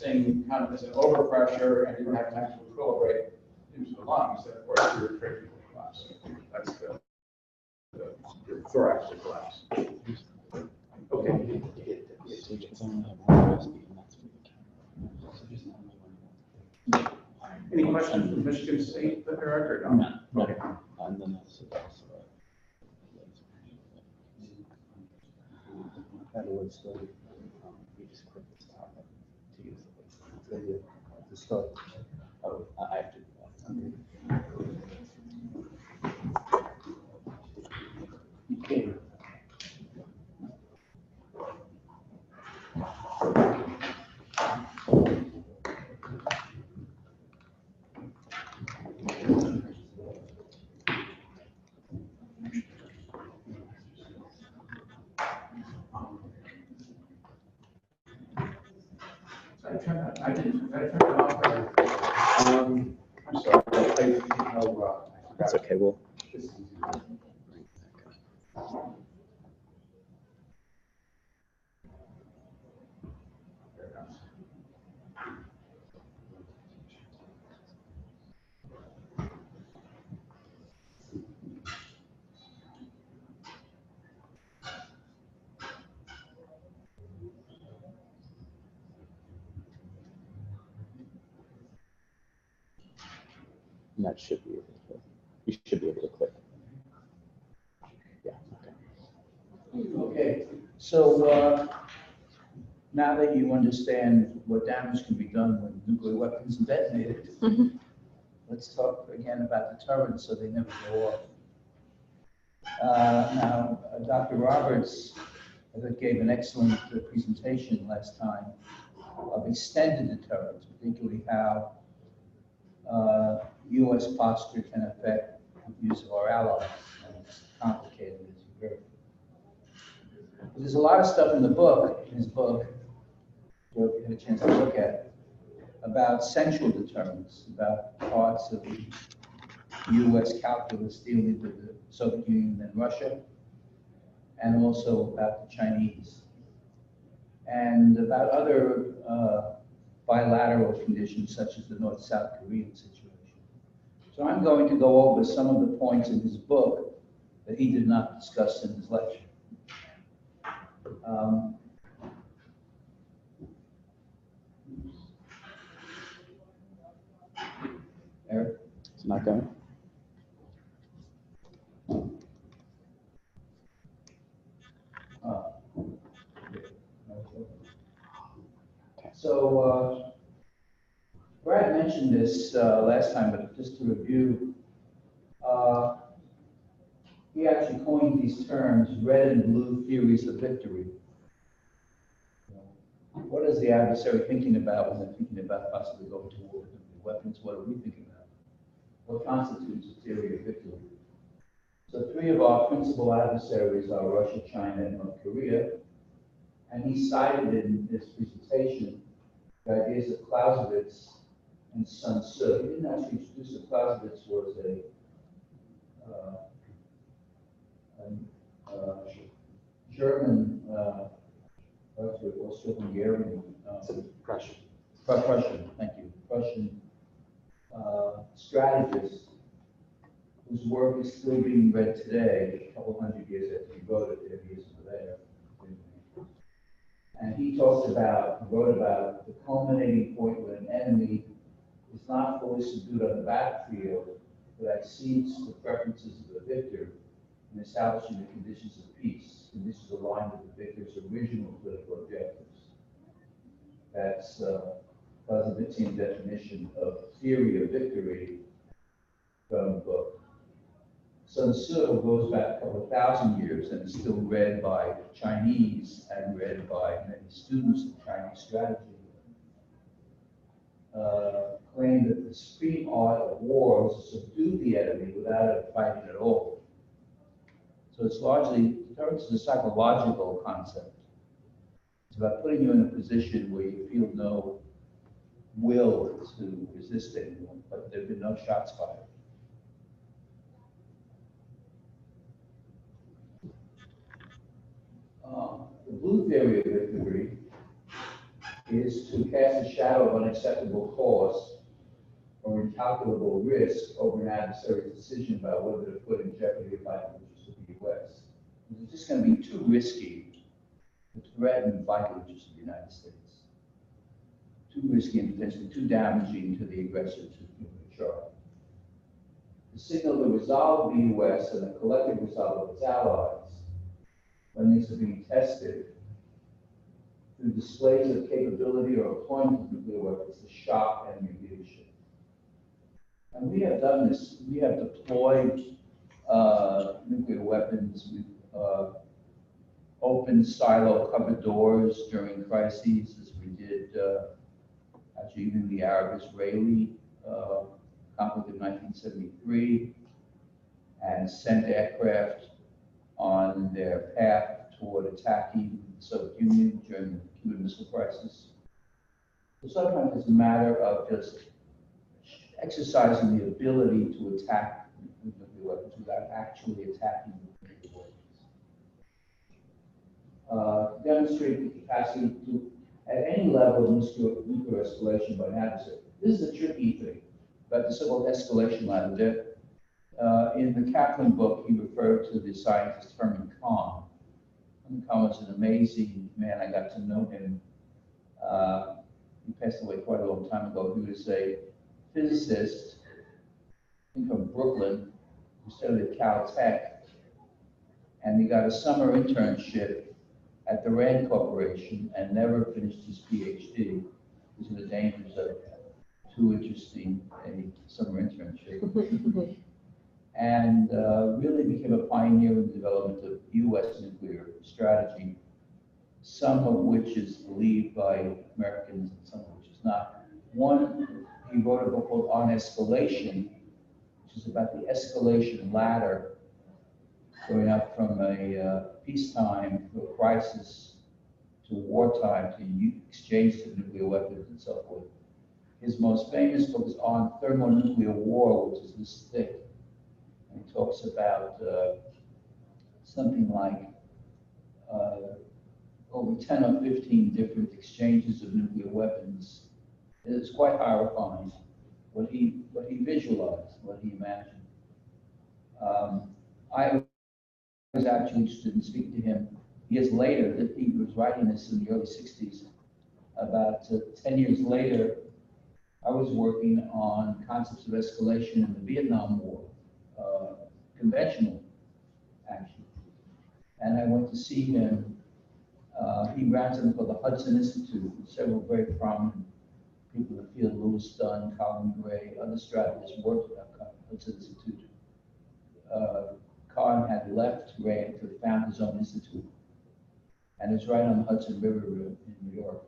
thing kind of as an overpressure and you don't have time to equilibrate into the lungs, then of course you're tricky to collapse. That's the thorax will collapse. Okay. Any questions from Michigan State, Eric, or no? Okay. And then we just click this topic to use the start. Oh, I have to. Okay. I didn't turn it off. I'm sorry. I didn't know. That's okay. Well, This is easy. There it goes. and that should be able to, you should be able to click. Yeah. Okay. Okay, so now that you understand what damage can be done when nuclear weapons are detonated, let's talk again about deterrence so they never go off. Now, Dr. Roberts, I think, gave an excellent presentation last time of extended deterrence, particularly how U.S. posture can affect the use of our allies. And it's complicated, as you heard. There's a lot of stuff in the book, in his book, you had a chance to look at, about central deterrence, about parts of the U.S. calculus dealing with the Soviet Union and Russia, and also about the Chinese, and about other bilateral conditions such as the North-South Korean situation. So I'm going to go over some of the points in his book that he did not discuss in his lecture. Eric? It's not going. So Brad mentioned this last time, but just to review, he actually coined these terms, red and blue theories of victory. What is the adversary thinking about when they're thinking about possibly going to war with nuclear weapons? What are we thinking about? What constitutes a theory of victory? So three of our principal adversaries are Russia, China, and North Korea. And he cited in this presentation the ideas of Clausewitz and Sun Tzu. He didn't actually introduce it. Clausewitz was a German, Austro-Hungarian, Prussian. Prussian, thank you, Prussian strategist whose work is still being read today, a couple hundred years after he wrote it, if he isn't there. And he wrote about the culminating point when an enemy is not fully subdued on the battlefield, but exceeds the preferences of the victor in establishing the conditions of peace, conditions aligned with the victor's original political objectives. That's Clausewitsian definition of theory of victory from the book. Sun Tzu goes back a couple of thousand years and is still read by Chinese and read by many students of Chinese strategy. Claim that the supreme art of war is to subdue the enemy without fighting at all. So it's largely, it's a psychological concept. It's about putting you in a position where you feel no will to resist anyone, but there have been no shots fired. The blue theory of victory is to cast a shadow of unacceptable cost or incalculable risk over an adversary's decision about whether to put in jeopardy the vital interests of the U.S. It's just going to be too risky to threaten the vital interests of the United States. Too risky and potentially too damaging to the aggressor to charge. To signal the resolve of the U.S. and the collective resolve of its allies when these are being tested through displays of capability or deployment of nuclear weapons to shock enemy leadership. And we have done this. We have deployed nuclear weapons. We've opened silo covered doors during crises, as we did actually even the Arab-Israeli conflict in 1973, and sent aircraft on their path toward attacking the Soviet Union during the Cuban Missile Crisis. So sometimes it's a matter of just exercising the ability to attack nuclear weapons without actually attacking nuclear weapons. Demonstrate the capacity to, at any level of nuclear escalation by an adversary. This is a tricky thing about the so-called escalation ladder. In the Kaplan book, he referred to the scientist Herman Kahn. Herman Kahn was an amazing man. I got to know him. He passed away quite a long time ago. He was a physicist, I think from Brooklyn, who studied at Caltech, and he got a summer internship at the Rand Corporation and never finished his PhD. These are the dangers of too interesting a summer internship. And really became a pioneer in the development of U.S. nuclear strategy, some of which is believed by Americans and some of which is not. One, he wrote a book called On Escalation, which is about the escalation ladder going up from a peacetime to a crisis to wartime to exchange of nuclear weapons and so forth. His most famous book is On Thermonuclear War, which is this thick. And he talks about something like over 10 or 15 different exchanges of nuclear weapons. It's quite horrifying what he visualized, what he imagined. I was actually interested in speaking to him years later. That he was writing this in the early 60s. About 10 years later, I was working on concepts of escalation in the Vietnam War, conventional action. And I went to see him. He ran something called the Hudson Institute with several very prominent people in the field, Lewis Dunn, Colin Gray, other strategists worked at the Hudson Institute. Kahn had left Rand to found his own institute, and it's right on the Hudson River in New York.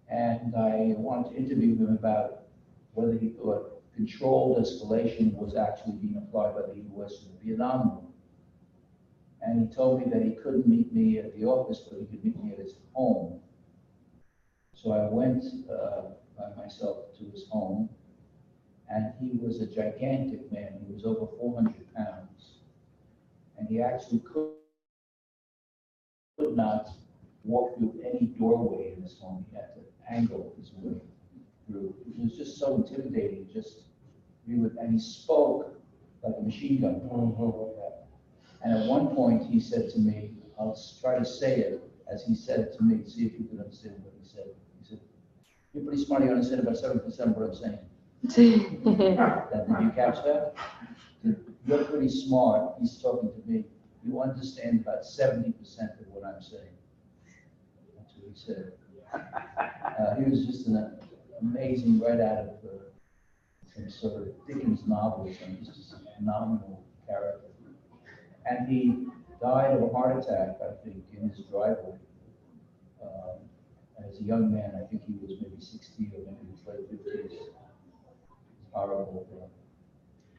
And I wanted to interview him about whether he thought controlled escalation was actually being applied by the U.S. in the Vietnam War. And he told me that he couldn't meet me at the office, but he could meet me at his home. So I went by myself to his home, and he was a gigantic man. He was over 400 pounds. And he actually could not walk through any doorway in his home. He had to angle his way through. It was just so intimidating, and he spoke like a machine gun. And at one point, he said to me, I'll try to say it as he said it to me, see if you can understand what he said. He said, "You're pretty smart, you understand about 70% of what I'm saying." Did you catch that? You're pretty smart, he's talking to me. You understand about 70% of what I'm saying. That's what he said. He was just an amazing, right out of some sort of Dickens novel, and just a phenomenal character. And he died of a heart attack, I think, in his driveway. As a young man, I think he was maybe 60 or maybe his late 50s. It's horrible.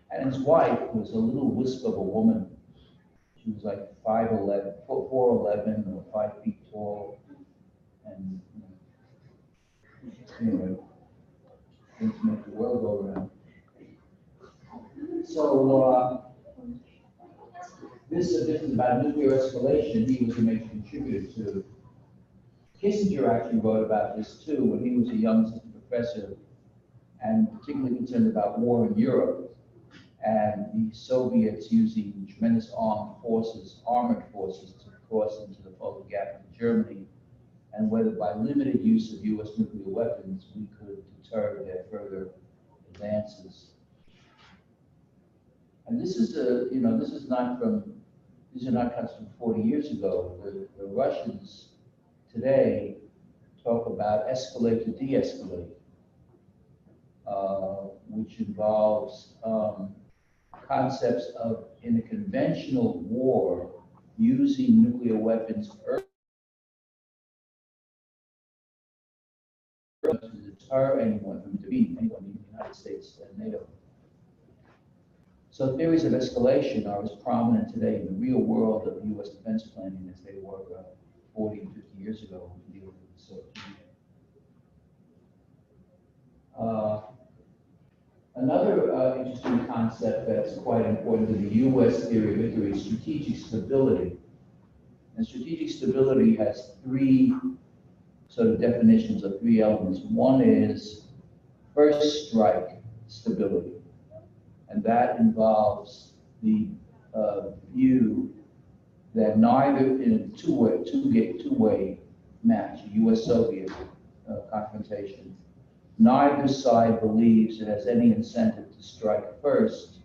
And his wife was a little wisp of a woman. She was like 5'11", 4'11", or 5 feet tall. And anyway, things make the world go around. So this is about nuclear escalation. He was a major contributor to. Kissinger actually wrote about this too when he was a young assistant professor, and particularly concerned about war in Europe and the Soviets using tremendous armored forces to cross into the Polar Gap in Germany, and whether by limited use of U.S. nuclear weapons we could deter their further advances. And this is these are not cuts from 40 years ago. The Russians today talk about escalate to de-escalate, which involves concepts of, in a conventional war, using nuclear weapons to deter anyone from intervening, anyone in the United States and NATO. So theories of escalation are as prominent today in the real world of U.S. defense planning as they were 40 and 50 years ago when we deal with the Soviet Union. Another interesting concept that's quite important to the U.S. theory of victory is strategic stability. And strategic stability has three sort of definitions of three elements. One is first strike stability, and that involves the view that neither in a two-way match, a U.S.-Soviet confrontation, neither side believes it has any incentive to strike first,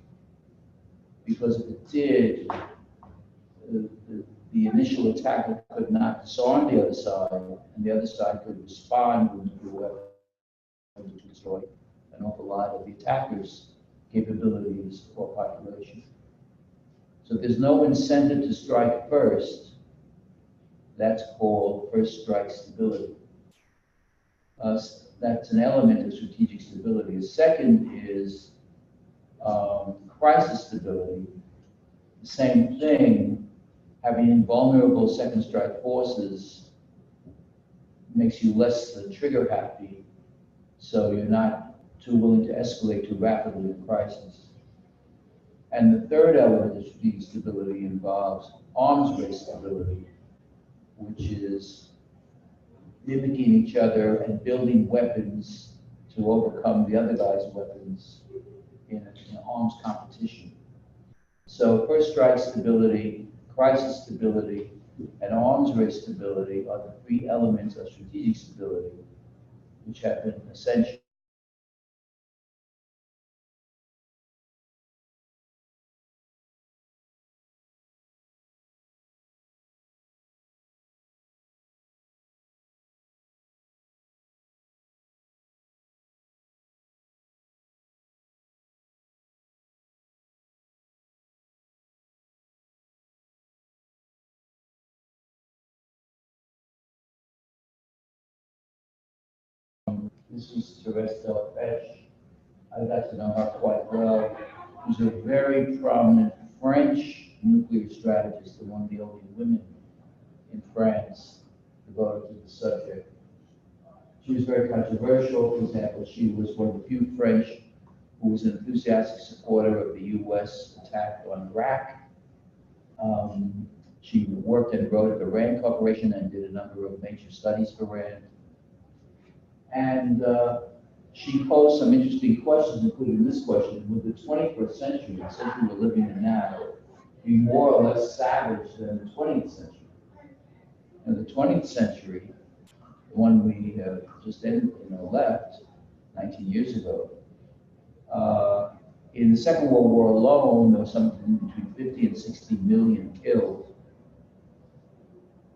because if it did, the initial attacker could not disarm the other side, and the other side could respond with nuclear weapons to destroy an awful lot of the attacker's capabilities or population. So if there's no incentive to strike first, that's called first strike stability. That's an element of strategic stability. The second is crisis stability. The same thing, having invulnerable second strike forces makes you less trigger happy, so you're not too willing to escalate too rapidly in crisis. And the third element of strategic stability involves arms race stability, which is mimicking each other and building weapons to overcome the other guy's weapons in an arms competition. So first strike stability, crisis stability, and arms race stability are the three elements of strategic stability, which have been essential. This is Therese Delpech. I got to know her quite well. She's a very prominent French nuclear strategist and one of the only women in France devoted to the subject. She was very controversial. For example, she was one of the few French who was an enthusiastic supporter of the U.S. attack on Iraq. She worked and wrote at the RAND Corporation and did a number of major studies for RAND. And she posed some interesting questions, including this question: would the 21st century, the century we're living in now, be more or less savage than the 20th century? And the 20th century, the one we just left 19 years ago, in the Second World War alone, there was something between 50 and 60 million killed.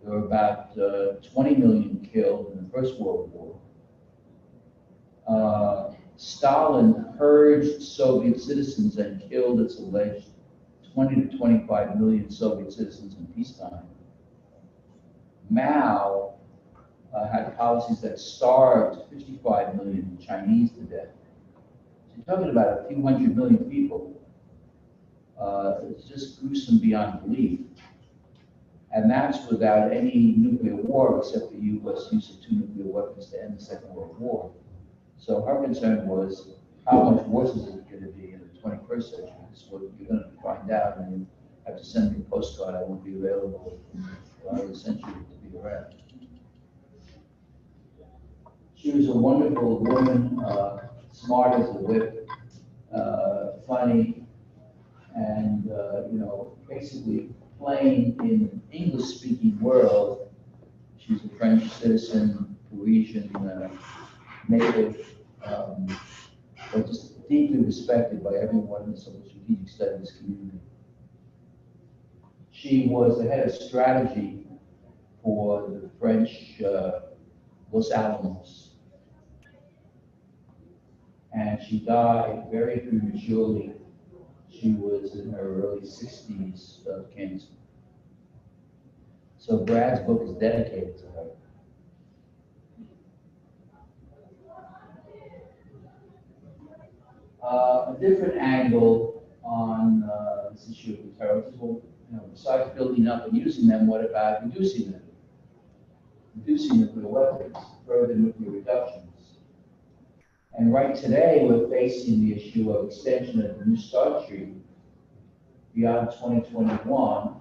There were about 20 million killed in the First World War. Stalin purged Soviet citizens and killed, it's alleged, 20 to 25 million Soviet citizens in peacetime. Mao had policies that starved 55 million Chinese to death. So you're talking about a few hundred million people. It's just gruesome beyond belief. And that's without any nuclear war except the U.S. use of 2 nuclear weapons to end the Second World War. So her concern was, how much worse is it going to be in the 21st century? This is what you're going to find out, and you have to send me a postcard. I won't be available for another century to be around. She was a wonderful woman, smart as a whip, funny, and basically playing in an English-speaking world. She's a French citizen, Parisian native, but just deeply respected by everyone in the strategic studies community. She was the head of strategy for the French Los Alamos. And she died very prematurely. She was in her early 60s of cancer. So Brad's book is dedicated to her. A different angle on this issue of terrorism. Well, besides building up and using them, what about reducing them? Reducing nuclear weapons, further nuclear reductions. And right today, we're facing the issue of extension of the New START Treaty beyond 2021,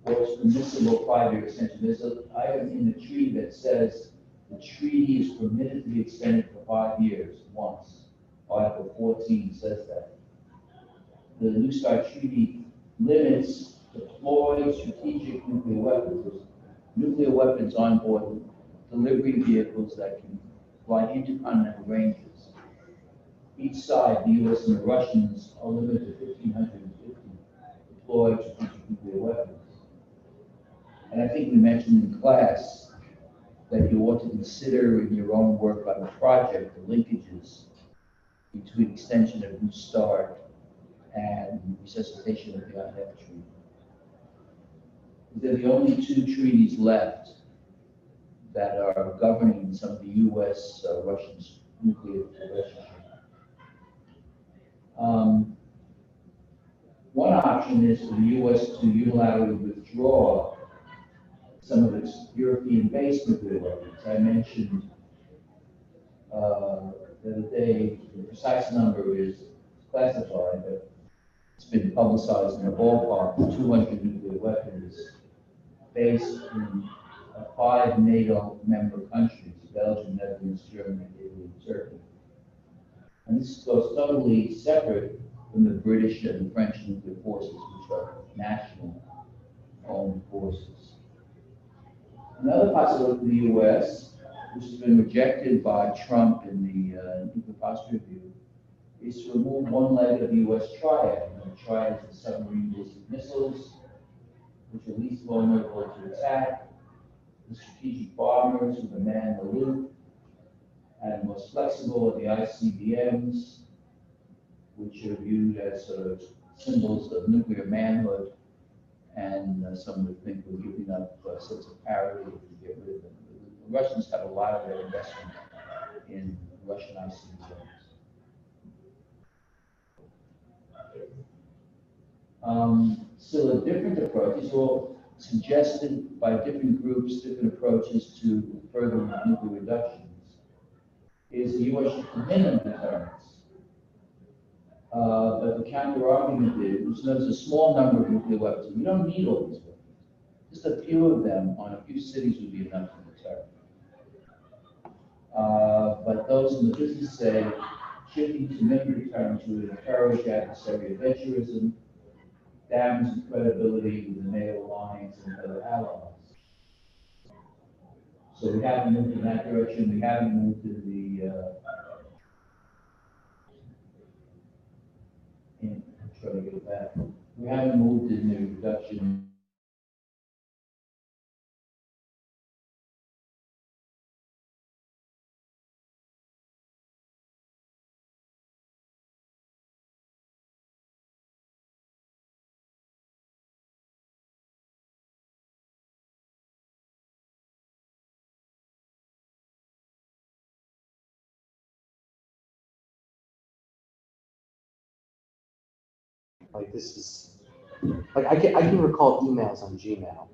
or its permissible 5-year extension. There's an item in the treaty that says the treaty is permitted to be extended for 5 years once. Article 14 says that. The New START Treaty limits deployed strategic nuclear weapons. There's nuclear weapons on board delivery vehicles that can fly intercontinental ranges. Each side, the US and the Russians, are limited to 1,550 deployed strategic nuclear weapons. And I think we mentioned in class that you ought to consider in your own work on the project the linkages between extension of New START and resuscitation of the INF Treaty. They're the only 2 treaties left that are governing some of the US-Russian nuclear relationship. One option is for the US to unilaterally withdraw some of its European-based nuclear weapons. I mentioned the other day, the precise number is classified, but it's been publicized in a ballpark of 200 nuclear weapons based in 5 NATO member countries: Belgium, Netherlands, Germany, Italy, and Turkey. And this goes totally separate from the British and French nuclear forces, which are national-owned forces. Another possibility for the U.S., which has been rejected by Trump in the nuclear posture review, is to remove one leg of the U.S. triad. The triad is the submarine ballistic missiles, which are least vulnerable to attack, the strategic bombers who man the loop, and most flexible are the ICBMs, which are viewed as sort of symbols of nuclear manhood, and some would think we're giving up a sense of parity if we get rid of them. The Russians have a lot of their investment in Russian ICBMs. Still a different approach, these are all suggested by different groups, different approaches to further nuclear reductions, is the U.S. minimum deterrence. But the counter argument is, there's a small number of nuclear weapons. We don't need all these weapons. Just a few of them on a few cities would be enough to deter. But those in the business say shifting to minimum deterrence would encourage adversary adventurism, damage the credibility with the NATO alliance and other allies. So we haven't moved in that direction. We haven't moved in I'm trying to get back. We haven't moved in the reduction. Like this is, like I can recall emails on Gmail.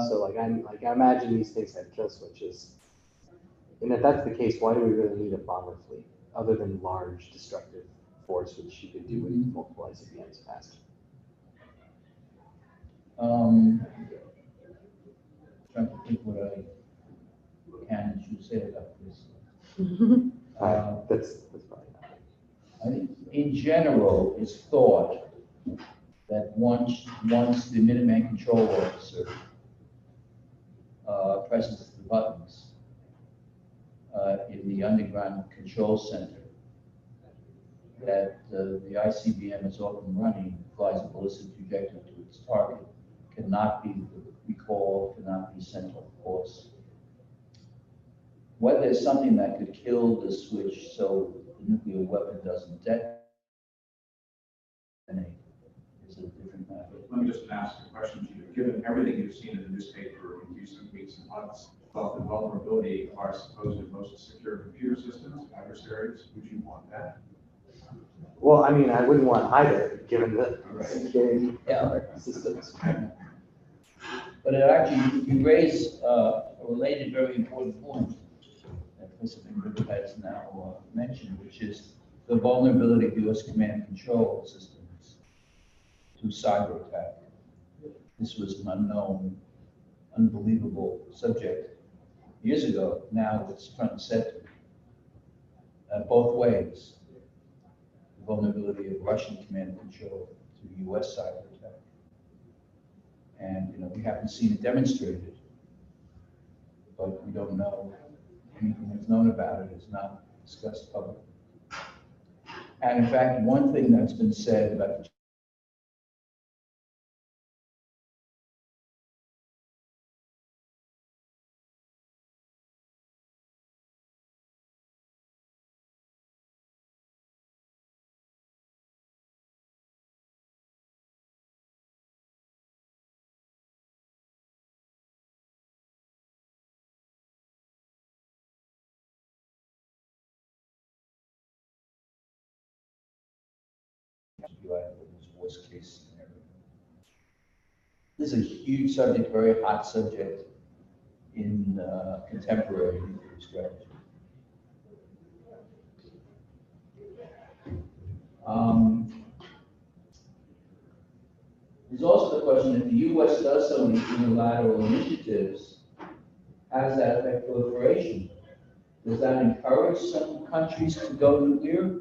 So like I imagine these things have kill switches. And if that's the case, why do we really need a bomber fleet other than large destructive force, which you could do with multiple ICBMs faster? Trying to think what I can and should say about this. That's probably not. I think in general, it's thought that once the Minuteman control officer presses the buttons in the underground control center, that the ICBM is off and running, flies a ballistic trajectory to its target, cannot be recalled, cannot be sent off course. Whether there's something that could kill the switch so the nuclear weapon doesn't detonate is a different matter. Let me just ask a question to you. Given everything you've seen in the newspaper in recent weeks and months about the vulnerability of our supposed most secure computer systems, adversaries, would you want that? Well, I mean, I wouldn't want either, given the security systems. But it actually, you raise a related, very important point that Professor Ingrid has now mentioned, which is the vulnerability of U.S. command and control systems to cyber attack. This was an unknown, unbelievable subject years ago. Now it's front and center, both ways. The vulnerability of Russian command and control to U.S. cyber attack. And, we haven't seen it demonstrated, but we don't know. Anything that's known about it is not discussed publicly. And in fact, one thing that's been said about worst case scenario. This is a huge subject, very hot subject in contemporary nuclear strategy. There's also the question, if the U.S. does so many unilateral initiatives, how does that affect proliferation? Does that encourage some countries to go nuclear?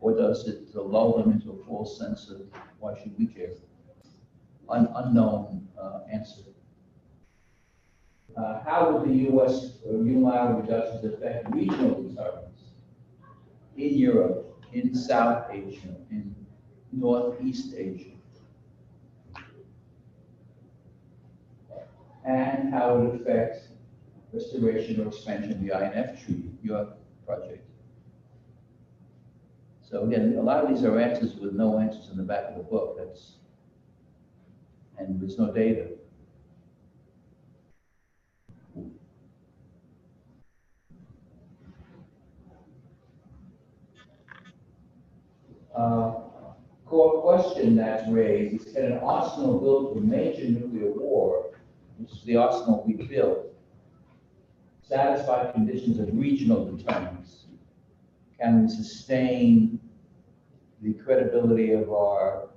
Or does it lull them into a false sense of why should we care? Unknown answer. How would the U.S. unilateral reductions affect regional deterrence in Europe, in South Asia, in Northeast Asia? And how would it affect restoration or expansion of the INF Treaty, your project? So again, a lot of these are answers with no answers in the back of the book. And there's no data. Of core question that's raised is, can an arsenal built for major nuclear war, which is the arsenal we built, satisfy conditions of regional deterrence? Can we sustain the credibility of our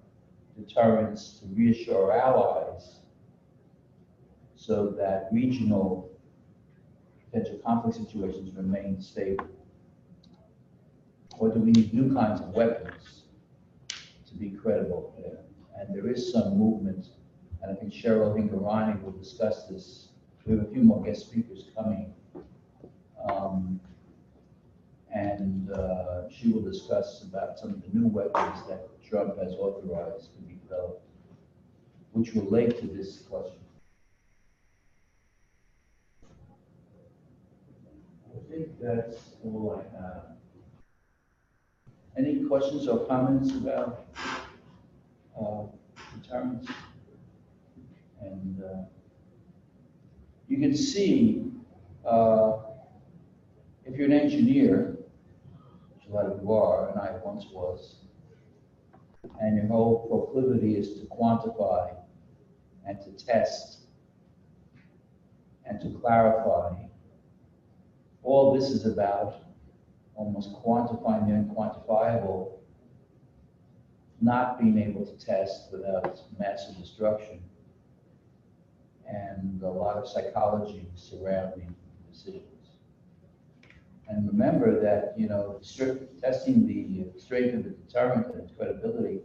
deterrence to reassure allies so that regional potential conflict situations remain stable? Or do we need new kinds of weapons to be credible there? And there is some movement, and I think Cheryl Hingarani will discuss this. We have a few more guest speakers coming. She will discuss about some of the new weapons that Trump has authorized to be developed, which relate to this question. I think that's all I have. Any questions or comments about deterrence? And you can see, if you're an engineer, which a lot of you are, and I once was, and your whole proclivity is to quantify and to test and to clarify, all this is about almost quantifying the unquantifiable, not being able to test without massive destruction, and a lot of psychology surrounding decisions. And remember that, you know, testing the strength of the deterrent and its credibility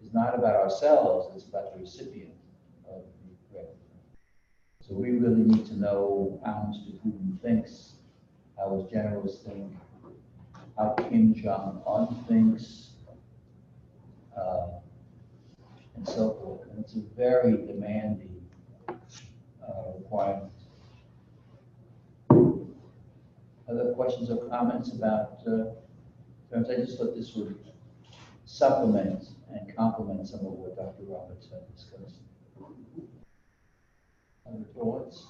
is not about ourselves, it's about the recipient of the threat. So we really need to know how Mr. Putin thinks, how his generals think, how Kim Jong-un thinks, and so forth. And it's a very demanding requirement. Other questions or comments about terms? I just thought this would supplement and complement some of what Dr. Roberts had discussed. Other thoughts?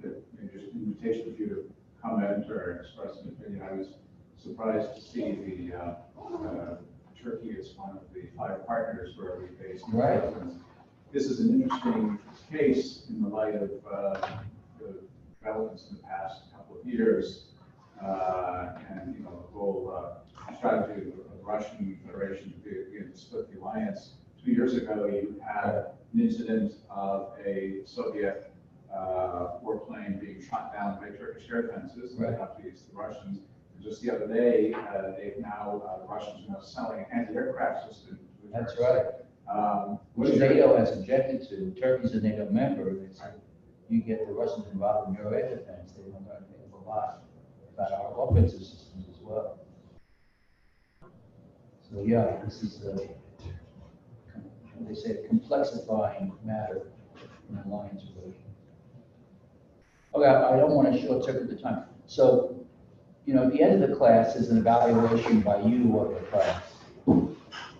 Just an invitation for you to comment or express an opinion. I was surprised to see the Turkey is one of the 5 partners where we face. Right. This is an interesting case in the light of the developments in the past couple of years, and you know the whole strategy of the Russian Federation to begin to split the alliance. 2 years ago, you had an incident of a Soviet warplane being shot down by Turkish air defenses, and they have to use the Russians. And just the other day, the Russians are now selling an anti-aircraft system. That's right. Which NATO has objected to. Turkey's a NATO member. You get the Russians involved in your air defense, they don't learn a lot about our offensive systems as well. So yeah, this is they say a complexifying matter in alliance relation. Okay, I don't want to short circuit the time. So, you know, at the end of the class is an evaluation by you of the class.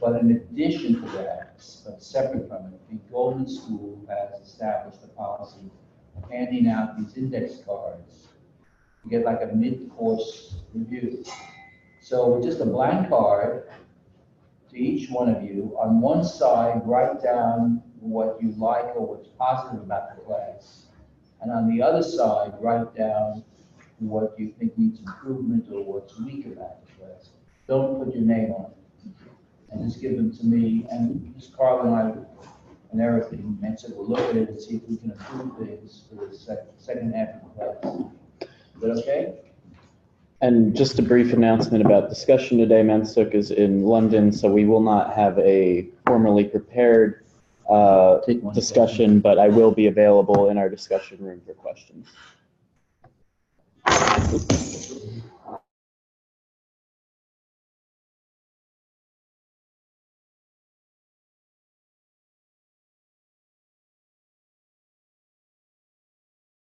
But in addition to that, but separate from it, the Golden School has established a policy of handing out these index cards. You get like a mid-course review. So with just a blank card to each one of you, on one side, write down what you like or what's positive about the class. And on the other side, write down what you think needs improvement or what's weak about the class. Don't put your name on it. And just give them to me, and just Carl and I and Eric and Manson will look at it and see if we can improve things for the second half of the class. Is that okay? And just a brief announcement about discussion today. Mansuk is in London, so we will not have a formally prepared discussion, but I will be available in our discussion room for questions.